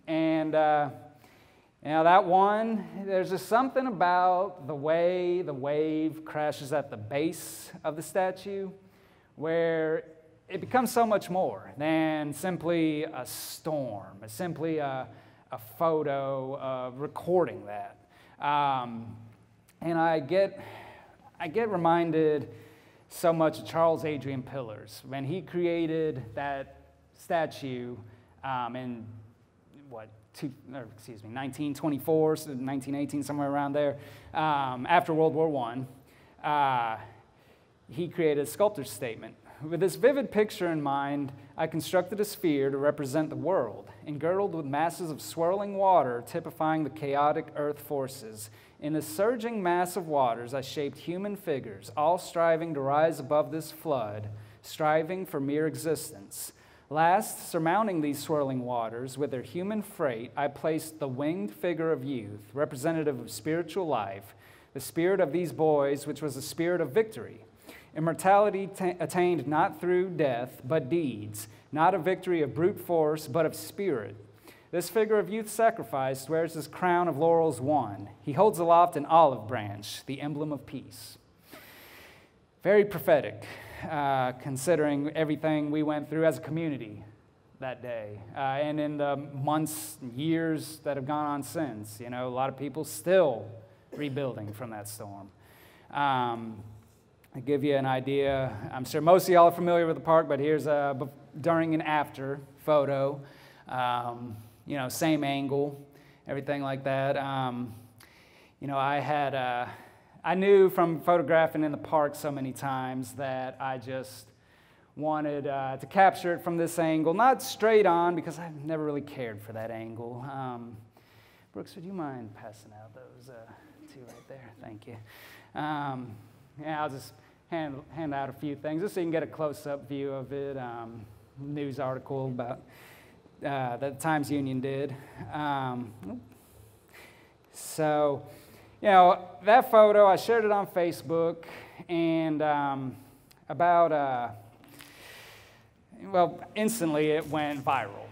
And that one, there's just something about the way the wave crashes at the base of the statue where it becomes so much more than simply a storm, simply a photo recording that. And I get reminded so much of Charles Adrian Pillars when he created that statue in 1924, 1918, somewhere around there, after World War I. He created a sculptor's statement. With this vivid picture in mind, I constructed a sphere to represent the world, engirdled with masses of swirling water typifying the chaotic earth forces. In the surging mass of waters, I shaped human figures, all striving to rise above this flood, striving for mere existence. Last, surmounting these swirling waters with their human freight, I placed the winged figure of youth, representative of spiritual life, the spirit of these boys, which was the spirit of victory. Immortality attained not through death, but deeds, not a victory of brute force, but of spirit. This figure of youth sacrificed wears his crown of laurels won. He holds aloft an olive branch, the emblem of peace. Very prophetic, considering everything we went through as a community that day, and in the months, years that have gone on since. A lot of people still rebuilding from that storm. To give you an idea, I'm sure most of y'all are familiar with the park, but here's a during and after photo. Same angle, everything like that. I knew from photographing in the park so many times that I just wanted to capture it from this angle, not straight on, because I've never really cared for that angle. Brooks, would you mind passing out those two right there? Thank you. I'll just hand out a few things just so you can get a close-up view of it. News article about that the Times Union did. So, that photo, I shared it on Facebook, and instantly it went viral.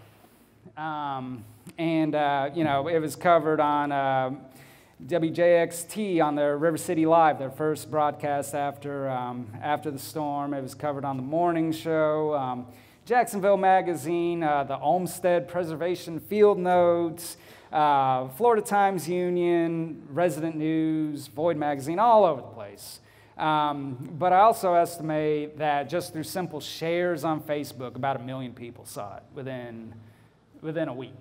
It was covered on WJXT on their River City Live, their first broadcast after the storm. It was covered on the morning show, Jacksonville Magazine, the Olmsted Preservation Field Notes, Florida Times Union, Resident News, Void Magazine, all over the place. But I also estimate that just through simple shares on Facebook, about 1 million people saw it within a week.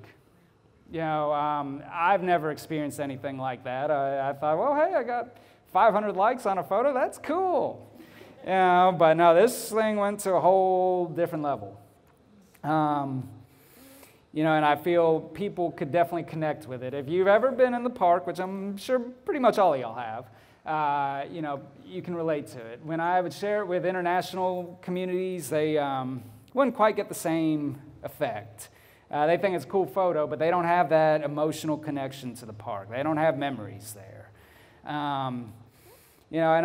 I've never experienced anything like that. I thought, well, hey, I got 500 likes on a photo. That's cool. But no, this thing went to a whole different level. And I feel people could definitely connect with it. If you've ever been in the park, which I'm sure pretty much all of y'all have, you can relate to it. When I would share it with international communities, they wouldn't quite get the same effect. They think it's a cool photo, but they don't have that emotional connection to the park. They don't have memories there. And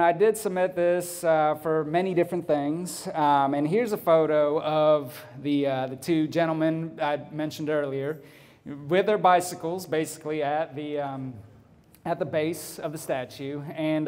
I did submit this for many different things. And here's a photo of the two gentlemen I mentioned earlier with their bicycles, basically at the base of the statue. And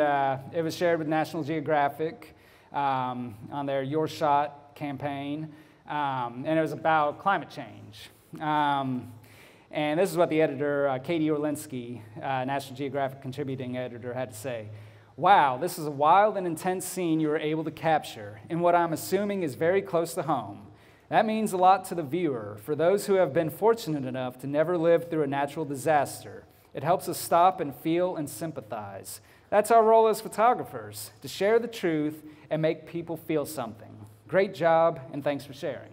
it was shared with National Geographic on their Your Shot campaign. and it was about climate change. And this is what the editor, Katie Orlinsky, National Geographic contributing editor, had to say. Wow, this is a wild and intense scene you were able to capture in what I'm assuming is very close to home. That means a lot to the viewer. For those who have been fortunate enough to never live through a natural disaster, it helps us stop and feel and sympathize. That's our role as photographers, to share the truth and make people feel something. Great job, and thanks for sharing.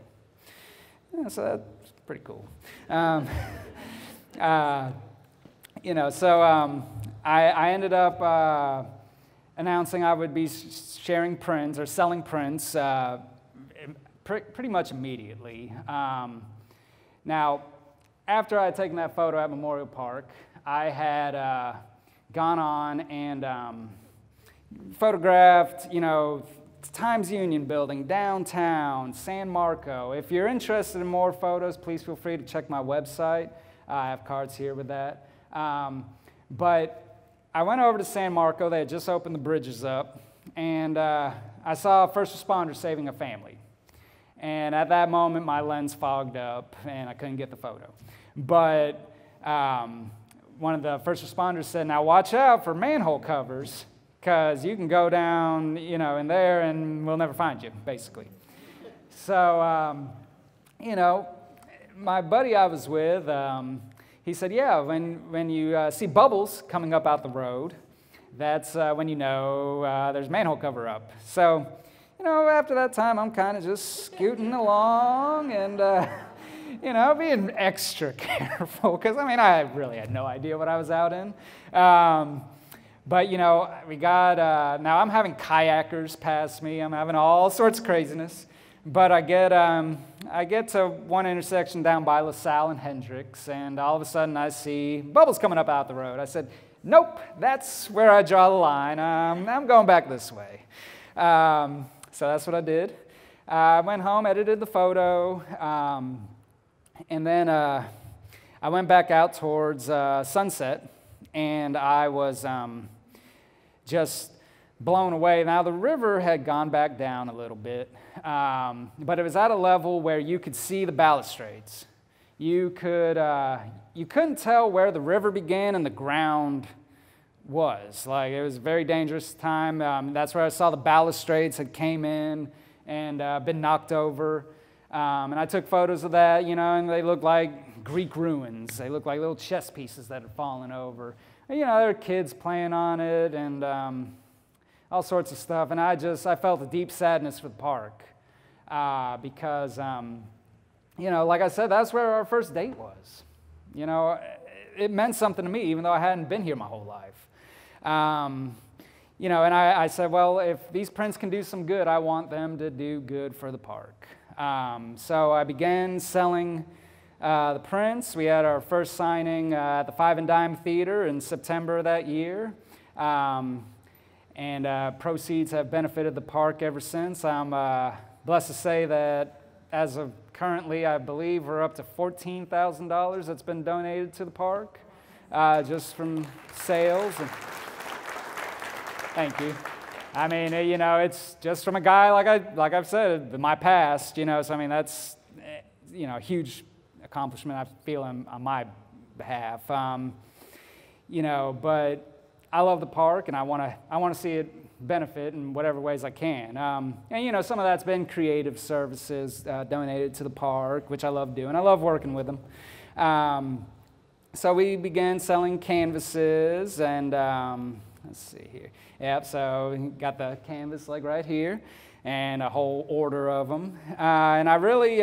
Yeah, so that's pretty cool. I ended up announcing I would be sharing prints or selling prints pretty much immediately. Now, after I had taken that photo at Memorial Park, I had gone on and photographed, Times Union Building, downtown, San Marco. If you're interested in more photos, please feel free to check my website. I have cards here with that. But I went over to San Marco. They had just opened the bridges up, and I saw a first responder saving a family. And at that moment, my lens fogged up, and I couldn't get the photo. But one of the first responders said, now watch out for manhole covers, because you can go down, in there, and we'll never find you, basically. So, my buddy I was with, he said, yeah, when you see bubbles coming up out the road, that's when you know there's manhole cover up. So, after that time, I'm kind of just scooting along and, being extra careful, because, I really had no idea what I was out in. But, we got, now I'm having kayakers pass me. I'm having all sorts of craziness. But I get to one intersection down by LaSalle and Hendricks, and all of a sudden I see bubbles coming up out the road. I said, nope, that's where I draw the line. I'm going back this way. So that's what I did. I went home, edited the photo, and then I went back out towards sunset, and I was just blown away. Now, the river had gone back down a little bit, but it was at a level where you could see the balustrades. You couldn't tell where the river began and the ground was. Like, it was a very dangerous time. That's where I saw the balustrades had came in and been knocked over. And I took photos of that, and they looked like Greek ruins. They looked like little chess pieces that had fallen over. And, there were kids playing on it and all sorts of stuff. And I felt a deep sadness for the park because, like I said, that's where our first date was. It meant something to me, even though I hadn't been here my whole life. And I said, well, if these prints can do some good, I want them to do good for the park. So I began selling the prints. We had our first signing at the Five and Dime Theater in September of that year. And proceeds have benefited the park ever since. I'm blessed to say that as of currently, I believe we're up to $14,000 that's been donated to the park just from sales. And thank you. It's just from a guy like I've said, my past, so that's, a huge accomplishment I feel on my behalf. But I love the park, and I want to see it benefit in whatever ways I can. And some of that's been creative services donated to the park, which I love doing. I love working with them. So we began selling canvases, and let's see here. Yep, so we got the canvas like right here, and a whole order of them. And I really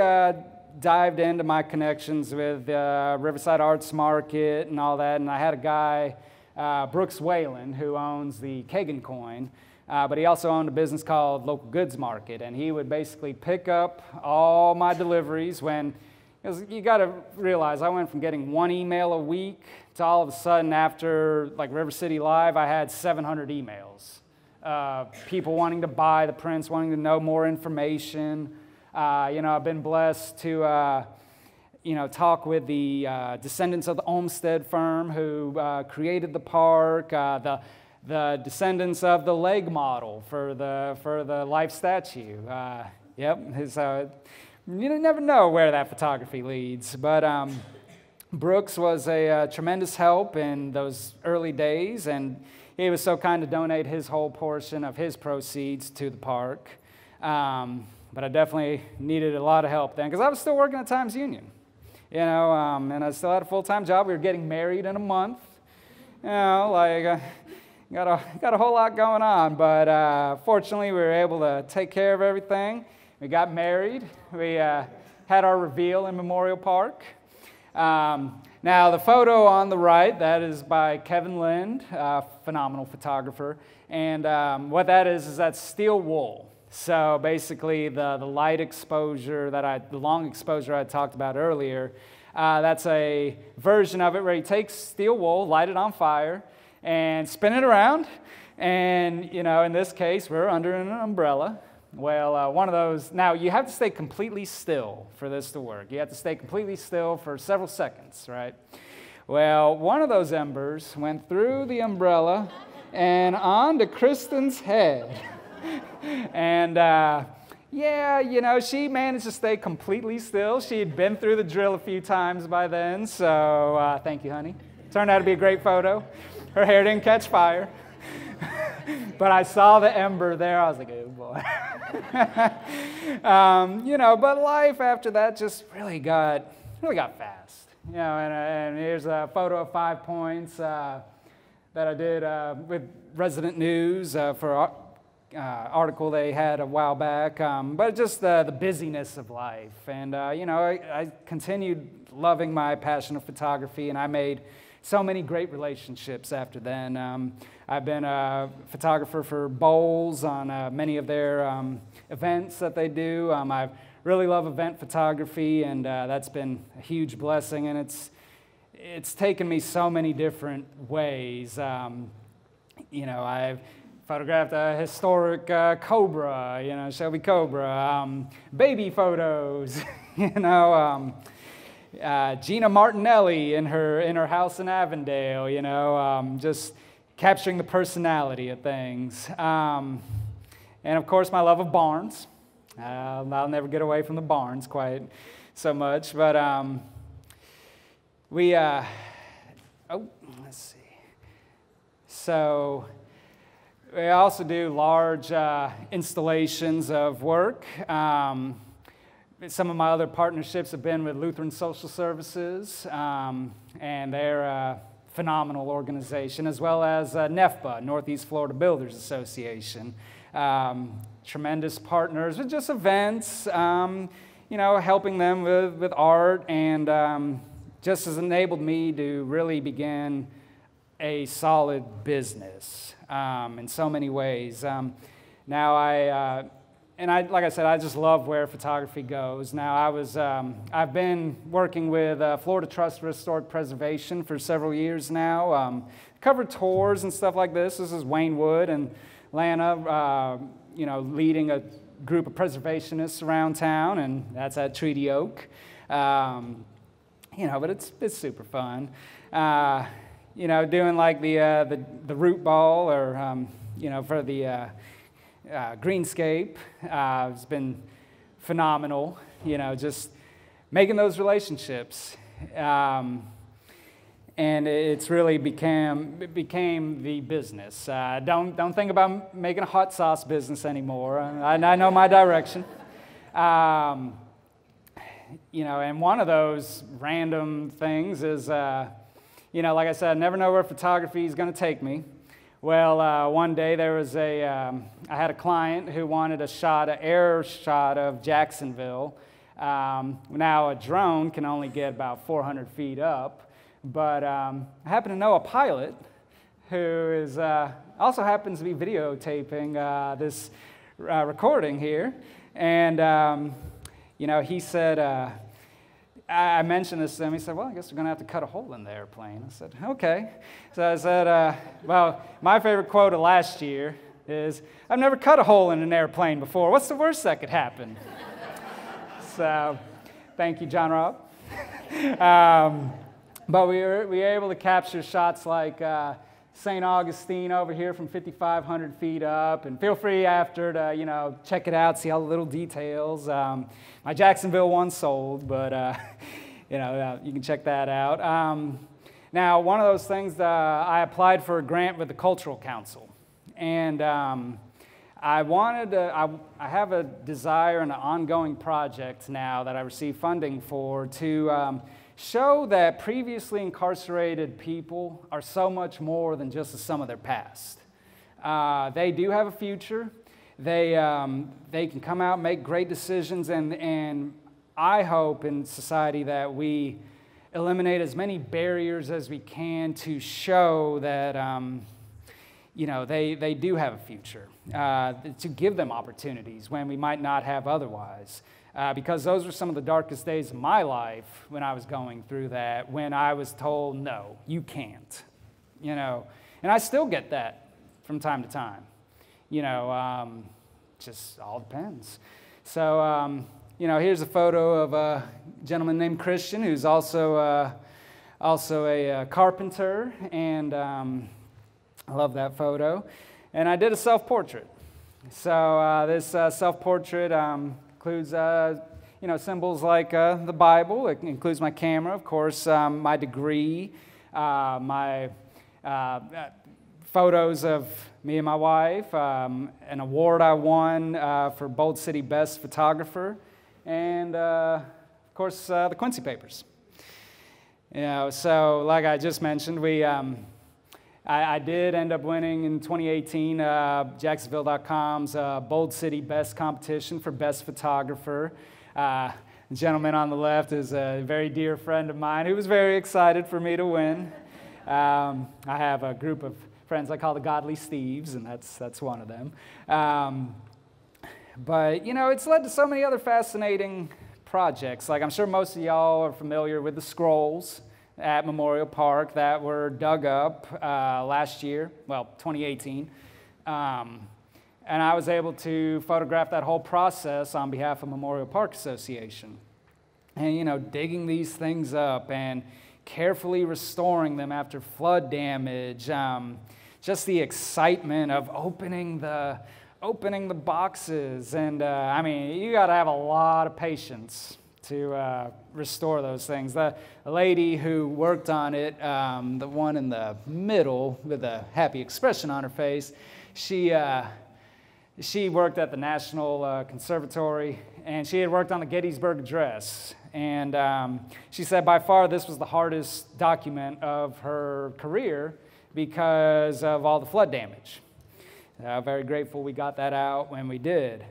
dived into my connections with Riverside Arts Market and all that, and I had a guy, Brooks Whalen, who owns the Kagan coin, but he also owned a business called Local Goods Market, and he would basically pick up all my deliveries because you got to realize I went from getting one email a week to all of a sudden after like River City Live, I had 700 emails. People wanting to buy the prints, wanting to know more information. I've been blessed to talk with the descendants of the Olmsted firm who created the park, the descendants of the leg model for the life statue. you never know where that photography leads. But Brooks was a tremendous help in those early days, and he was so kind to donate his whole portion of his proceeds to the park. But I definitely needed a lot of help then, because I was still working at Times Union, and I still had a full-time job. We were getting married in a month, got a whole lot going on. But fortunately, we were able to take care of everything. We got married. We had our reveal in Memorial Park. Now, the photo on the right, that is by Kevin Lind, a phenomenal photographer. And what that is that's steel wool. So basically, the light exposure, the long exposure I talked about earlier, that's a version of it where you take steel wool, light it on fire, and spin it around. And, in this case, we're under an umbrella. Well, one of those, now you have to stay completely still for this to work. You have to stay completely still for several seconds, right? Well, one of those embers went through the umbrella and onto Kristen's head. And she managed to stay completely still. She had been through the drill a few times by then, so thank you, honey. Turned out to be a great photo. Her hair didn't catch fire. But I saw the ember there. I was like, oh boy. But life after that just really got fast. And here's a photo of 5 Points that I did with Resident News for an article they had a while back. But just the busyness of life. And, I continued loving my passion of photography, and I made so many great relationships after then. I've been a photographer for Bowls on many of their events that they do. I really love event photography, and that's been a huge blessing, and it's taken me so many different ways. I've photographed a historic Cobra, Shelby Cobra, baby photos, Gina Martinelli in her house in Avondale, just capturing the personality of things. And of course, my love of barns. I'll never get away from the barns quite so much. But let's see. So we also do large installations of work. Some of my other partnerships have been with Lutheran Social Services, and they're a phenomenal organization, as well as NEFBA, Northeast Florida Builders Association. Tremendous partners with just events, helping them with art, and just has enabled me to really begin a solid business in so many ways. Now like I said, I just love where photography goes. Now I've been working with Florida Trust for Historic Preservation for several years now. Covered tours and stuff like this. This is Wayne Wood and Lana, leading a group of preservationists around town, and that's at Treaty Oak. But it's super fun. Doing like the root ball, or for the greenscape. It's been phenomenal, just making those relationships. And it's really became the business. Don't think about making a hot sauce business anymore. I know my direction. And one of those random things is, like I said, I never know where photography is going to take me. Well, one day there was I had a client who wanted an air shot of Jacksonville. Now a drone can only get about 400 feet up. But I happen to know a pilot who is also happens to be videotaping this recording here. And, he said, I mentioned this to him. He said, well, I guess we're going to have to cut a hole in the airplane. I said, okay. So I said, well, my favorite quote of last year is, I've never cut a hole in an airplane before. What's the worst that could happen? So thank you, John Robb. But we were able to capture shots like St. Augustine over here from 5,500 feet up, and feel free after to, check it out, see all the little details. My Jacksonville one sold, but, you can check that out. Now, one of those things, I applied for a grant with the Cultural Council, and I have a desire and an ongoing project now that I receive funding for to show that previously incarcerated people are so much more than just the sum of their past. They do have a future. They can come out and make great decisions, and I hope in society that we eliminate as many barriers as we can to show that they do have a future, to give them opportunities when we might not have otherwise. Because those were some of the darkest days of my life when I was going through that, when I was told, no, you can't, And I still get that from time to time, just all depends. So, here's a photo of a gentleman named Christian who's also a carpenter, and I love that photo. And I did a self-portrait. So this self-portrait includes, symbols like the Bible. It includes my camera, of course, my degree, my photos of me and my wife, an award I won for Bold City Best Photographer, and, of course, the Quincy Papers. So like I just mentioned, I did end up winning in 2018 Jacksonville.com's Bold City Best Competition for Best Photographer. The gentleman on the left is a very dear friend of mine who was very excited for me to win. I have a group of friends I call the Godly Steves, and that's one of them. But, it's led to so many other fascinating projects. Like I'm sure most of y'all are familiar with the scrolls at Memorial Park that were dug up last year, 2018. And I was able to photograph that whole process on behalf of Memorial Park Association. And, digging these things up and carefully restoring them after flood damage, just the excitement of opening the boxes. And, you got to have a lot of patience to restore those things. The lady who worked on it, the one in the middle with a happy expression on her face, she worked at the National Conservatory, and she had worked on the Gettysburg Address. And she said by far this was the hardest document of her career because of all the flood damage. Very grateful we got that out when we did.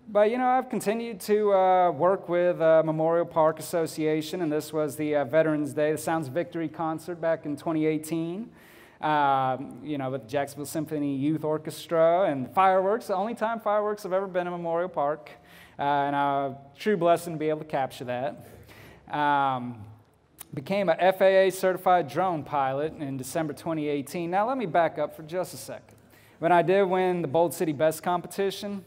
But, I've continued to work with Memorial Park Association, and this was the Veterans Day, the Sounds of Victory concert back in 2018, with the Jacksonville Symphony Youth Orchestra, and fireworks, the only time fireworks have ever been in Memorial Park, and a true blessing to be able to capture that. Became a FAA certified drone pilot in December 2018. Now, let me back up for just a second. When I did win the Bold City Best competition,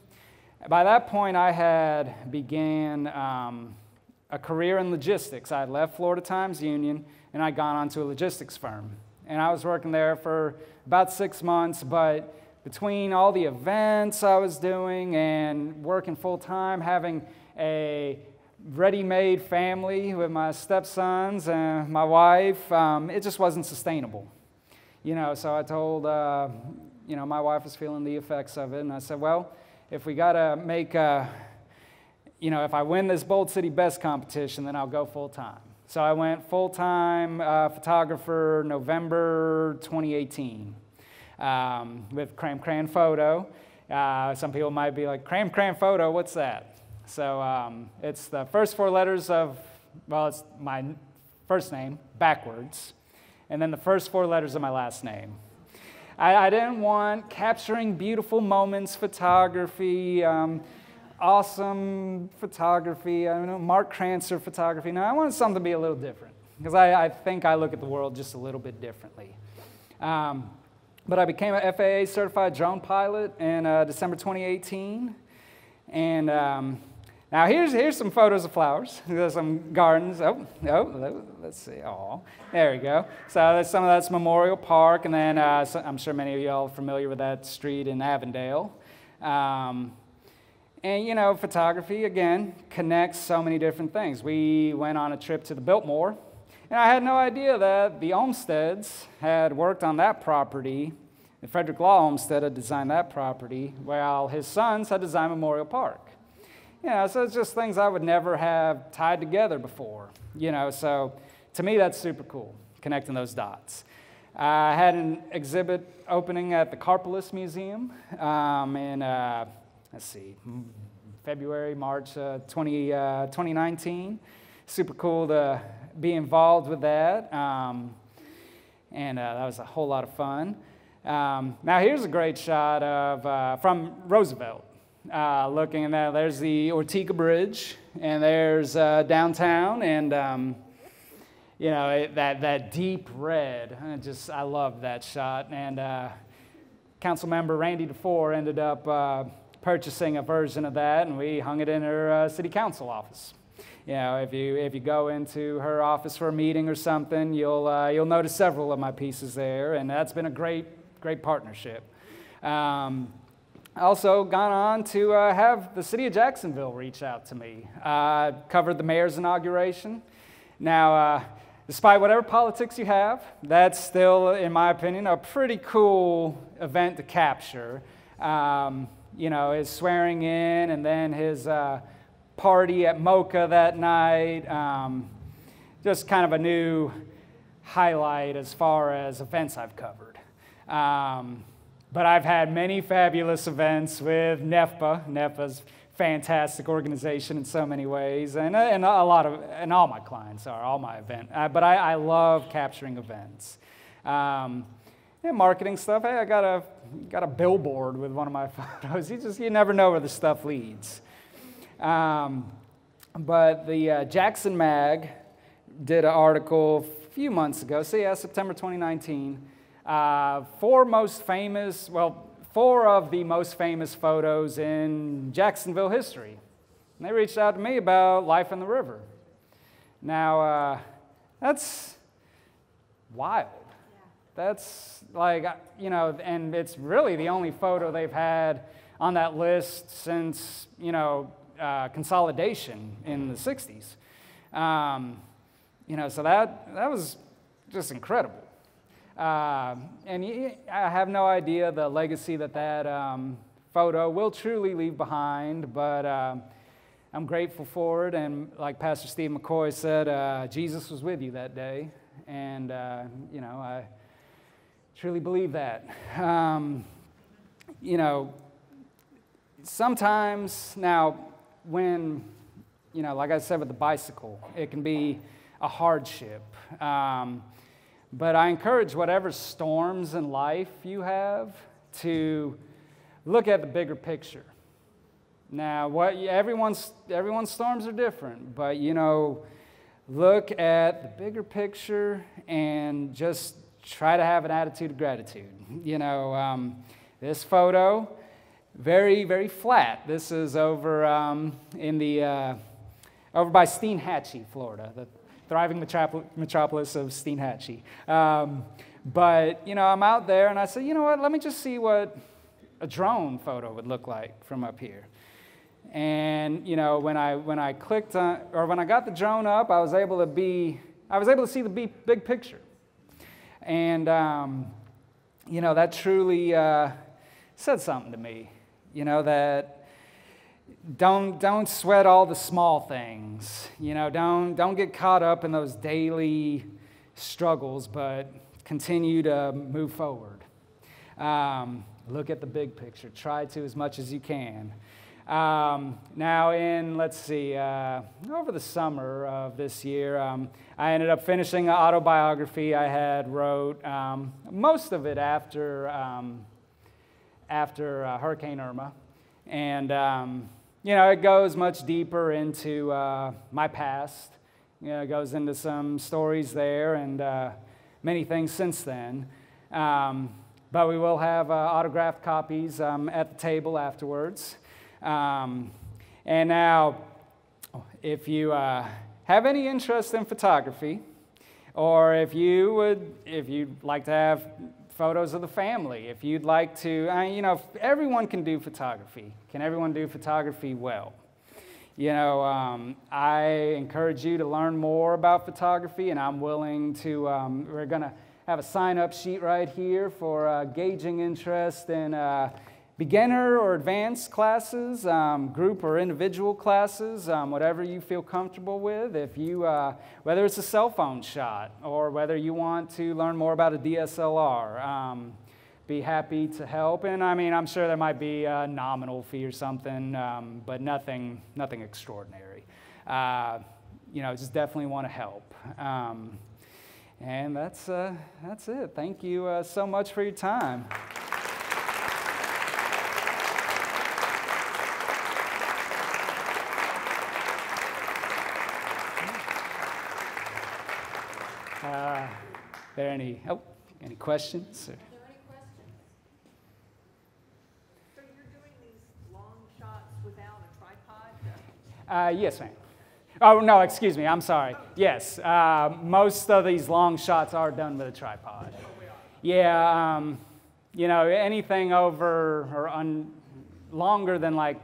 by that point, I had began a career in logistics. I had left Florida Times Union, and I'd gone on to a logistics firm. And I was working there for about 6 months, but between all the events I was doing and working full-time, having a ready-made family with my stepsons and my wife, it just wasn't sustainable. So I told, my wife was feeling the effects of it, and I said, well, if we got to make if I win this Bold City Best competition, then I'll go full-time. So I went full-time photographer November 2018 with Krancer Photo. Some people might be like, Krancer Photo, what's that? So it's the first 4 letters of, it's my first name backwards, and then the first 4 letters of my last name. I didn't want capturing beautiful moments photography, awesome photography, Mark Krancer photography. No, I wanted something to be a little different because I think I look at the world just a little bit differently. But I became a FAA certified drone pilot in December 2018. And Now, here's some photos of flowers. There's some gardens. Let's see. Oh, there we go. So some of that's Memorial Park, and then I'm sure many of y'all are familiar with that street in Avondale. And, photography, again, connects so many different things. We went on a trip to the Biltmore, and I had no idea that the Olmsteads had worked on that property. Frederick Law Olmsted had designed that property, while his sons had designed Memorial Park. So it's just things I would never have tied together before. So to me, that's super cool, connecting those dots. I had an exhibit opening at the Carpolis Museum in, February, March 2019. Super cool to be involved with that, and that was a whole lot of fun. Now here's a great shot of from Roosevelt. Looking at that, there's the Ortega Bridge, and there's downtown, and that deep red. I love that shot. And Councilmember Randy DeFore ended up purchasing a version of that, and we hung it in her city council office. If you go into her office for a meeting or something, you'll notice several of my pieces there, and that's been a great partnership. Also gone on to have the city of Jacksonville reach out to me. Covered the mayor's inauguration. Now, despite whatever politics you have, that's still, in my opinion, a pretty cool event to capture. His swearing in, and then his party at Mocha that night. Just kind of a new highlight as far as events I've covered. But I've had many fabulous events with NEFPA. NEFPA's fantastic organization in so many ways, and all my clients are, all my events. But I love capturing events. Marketing stuff. Hey, I got a billboard with one of my photos. You never know where the stuff leads. But the Jackson Mag did an article a few months ago. September 2019. Four of the most famous photos in Jacksonville history. And they reached out to me about life in the river. Now, that's wild. That's and it's really the only photo they've had on that list since, consolidation in the 60s. So that was just incredible. And I have no idea the legacy that photo will truly leave behind, but I'm grateful for it. And like Pastor Steve McCoy said, Jesus was with you that day. And, I truly believe that. Sometimes now when, like I said with the bicycle, it can be a hardship. But I encourage whatever storms in life you have to look at the bigger picture. Now, everyone's storms are different, but look at the bigger picture and just try to have an attitude of gratitude. This photo, very, very flat. This is over over by Steinhatchee, Florida, the thriving metropolis of Steinhatchee. But I'm out there, and I said, let me just see what a drone photo would look like from up here. And when I clicked on, or when I got the drone up, I was able to see the big picture. And that truly said something to me. That don't sweat all the small things. Don't get caught up in those daily struggles, but continue to move forward. Look at the big picture. Try to as much as you can. Now over the summer of this year, I ended up finishing an autobiography I had wrote, most of it after Hurricane Irma. And, it goes much deeper into my past. It goes into some stories there and many things since then. But we will have autographed copies at the table afterwards. And now, if you have any interest in photography, or if you'd like to have photos of the family, if you'd like to, everyone can do photography. Can everyone do photography well? I encourage you to learn more about photography, and I'm willing to, we're going to have a sign-up sheet right here for gauging interest in beginner or advanced classes, group or individual classes, whatever you feel comfortable with. If you, whether it's a cell phone shot or whether you want to learn more about a DSLR, be happy to help. And I'm sure there might be a nominal fee or something, but nothing extraordinary. Just definitely want to help. And that's it. Thank you so much for your time. Are there any questions? Are there any questions? So you're doing these long shots without a tripod? Yes, ma'am. Oh, no, excuse me. I'm sorry. Yes, most of these long shots are done with a tripod. Yeah, anything over or longer than like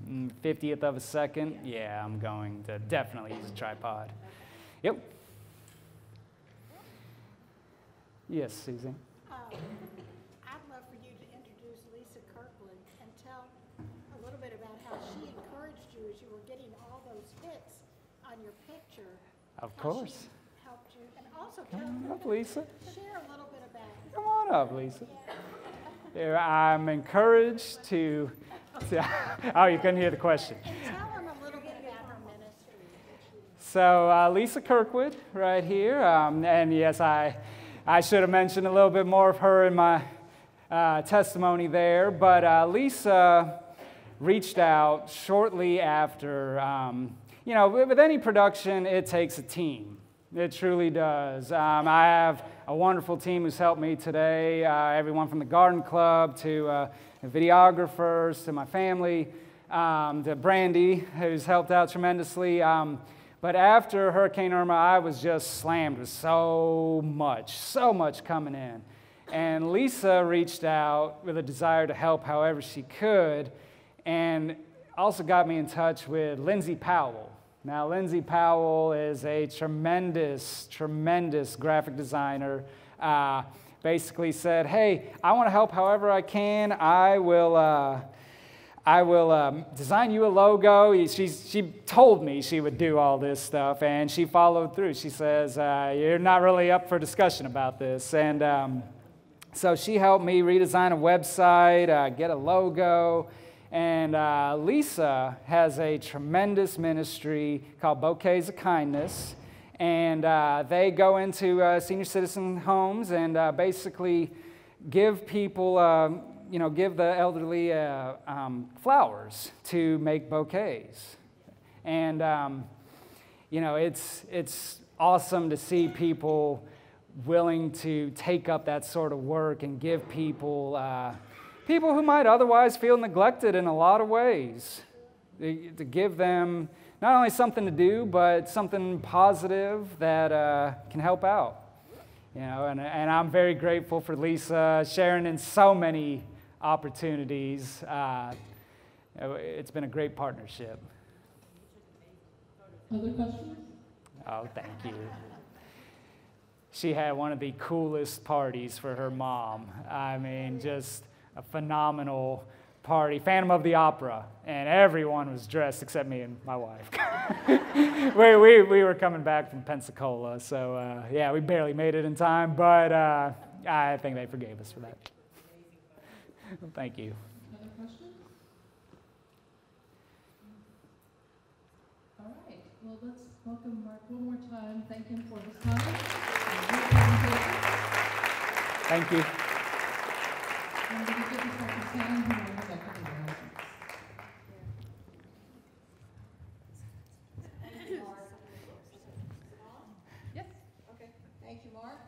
50th of a second, yeah, I'm going to definitely use a tripod. Yep. Yes, Susan. I'd love for you to introduce Lisa Kirkwood and tell a little bit about how she encouraged you as you were getting all those hits on your picture. Of how course. She helped you, and also Come on up, Lisa. share a little bit about it. Come on up, Lisa. Yeah, I'm encouraged to oh, you couldn't hear the question. And tell them a little bit about her ministry. So Lisa Kirkwood right here, and yes, I should have mentioned a little bit more of her in my testimony there, but Lisa reached out shortly after, with any production, it takes a team. It truly does. I have a wonderful team who's helped me today, everyone from the Garden Club to videographers to my family, to Brandy, who's helped out tremendously. But after Hurricane Irma, I was just slammed with so much coming in. And Lisa reached out with a desire to help however she could, and also got me in touch with Lindsay Powell. Now, Lindsay Powell is a tremendous graphic designer. Basically said, hey, I want to help however I can. I will design you a logo. She told me she would do all this stuff, and she followed through. She says, you're not really up for discussion about this. And so she helped me redesign a website, get a logo. And Lisa has a tremendous ministry called Bouquets of Kindness. And they go into senior citizen homes and basically give people give the elderly flowers to make bouquets. And, it's awesome to see people willing to take up that sort of work and give people who might otherwise feel neglected in a lot of ways, to give them not only something to do, but something positive that can help out. And I'm very grateful for Lisa sharing in so many opportunities. It's been a great partnership. Other questions? Oh, thank you. She had one of the coolest parties for her mom. Just a phenomenal party, Phantom of the Opera, and everyone was dressed except me and my wife. we were coming back from Pensacola, so we barely made it in time, but I think they forgave us for that. Thank you. Other questions? All right. Well, let's welcome Mark one more time. Thank him for his time. Thank you. I'm going to give this back to Sam, who will have that couple of announcements. Yes. Okay. Thank you, Mark.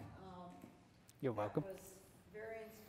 You're welcome. That was very insightful.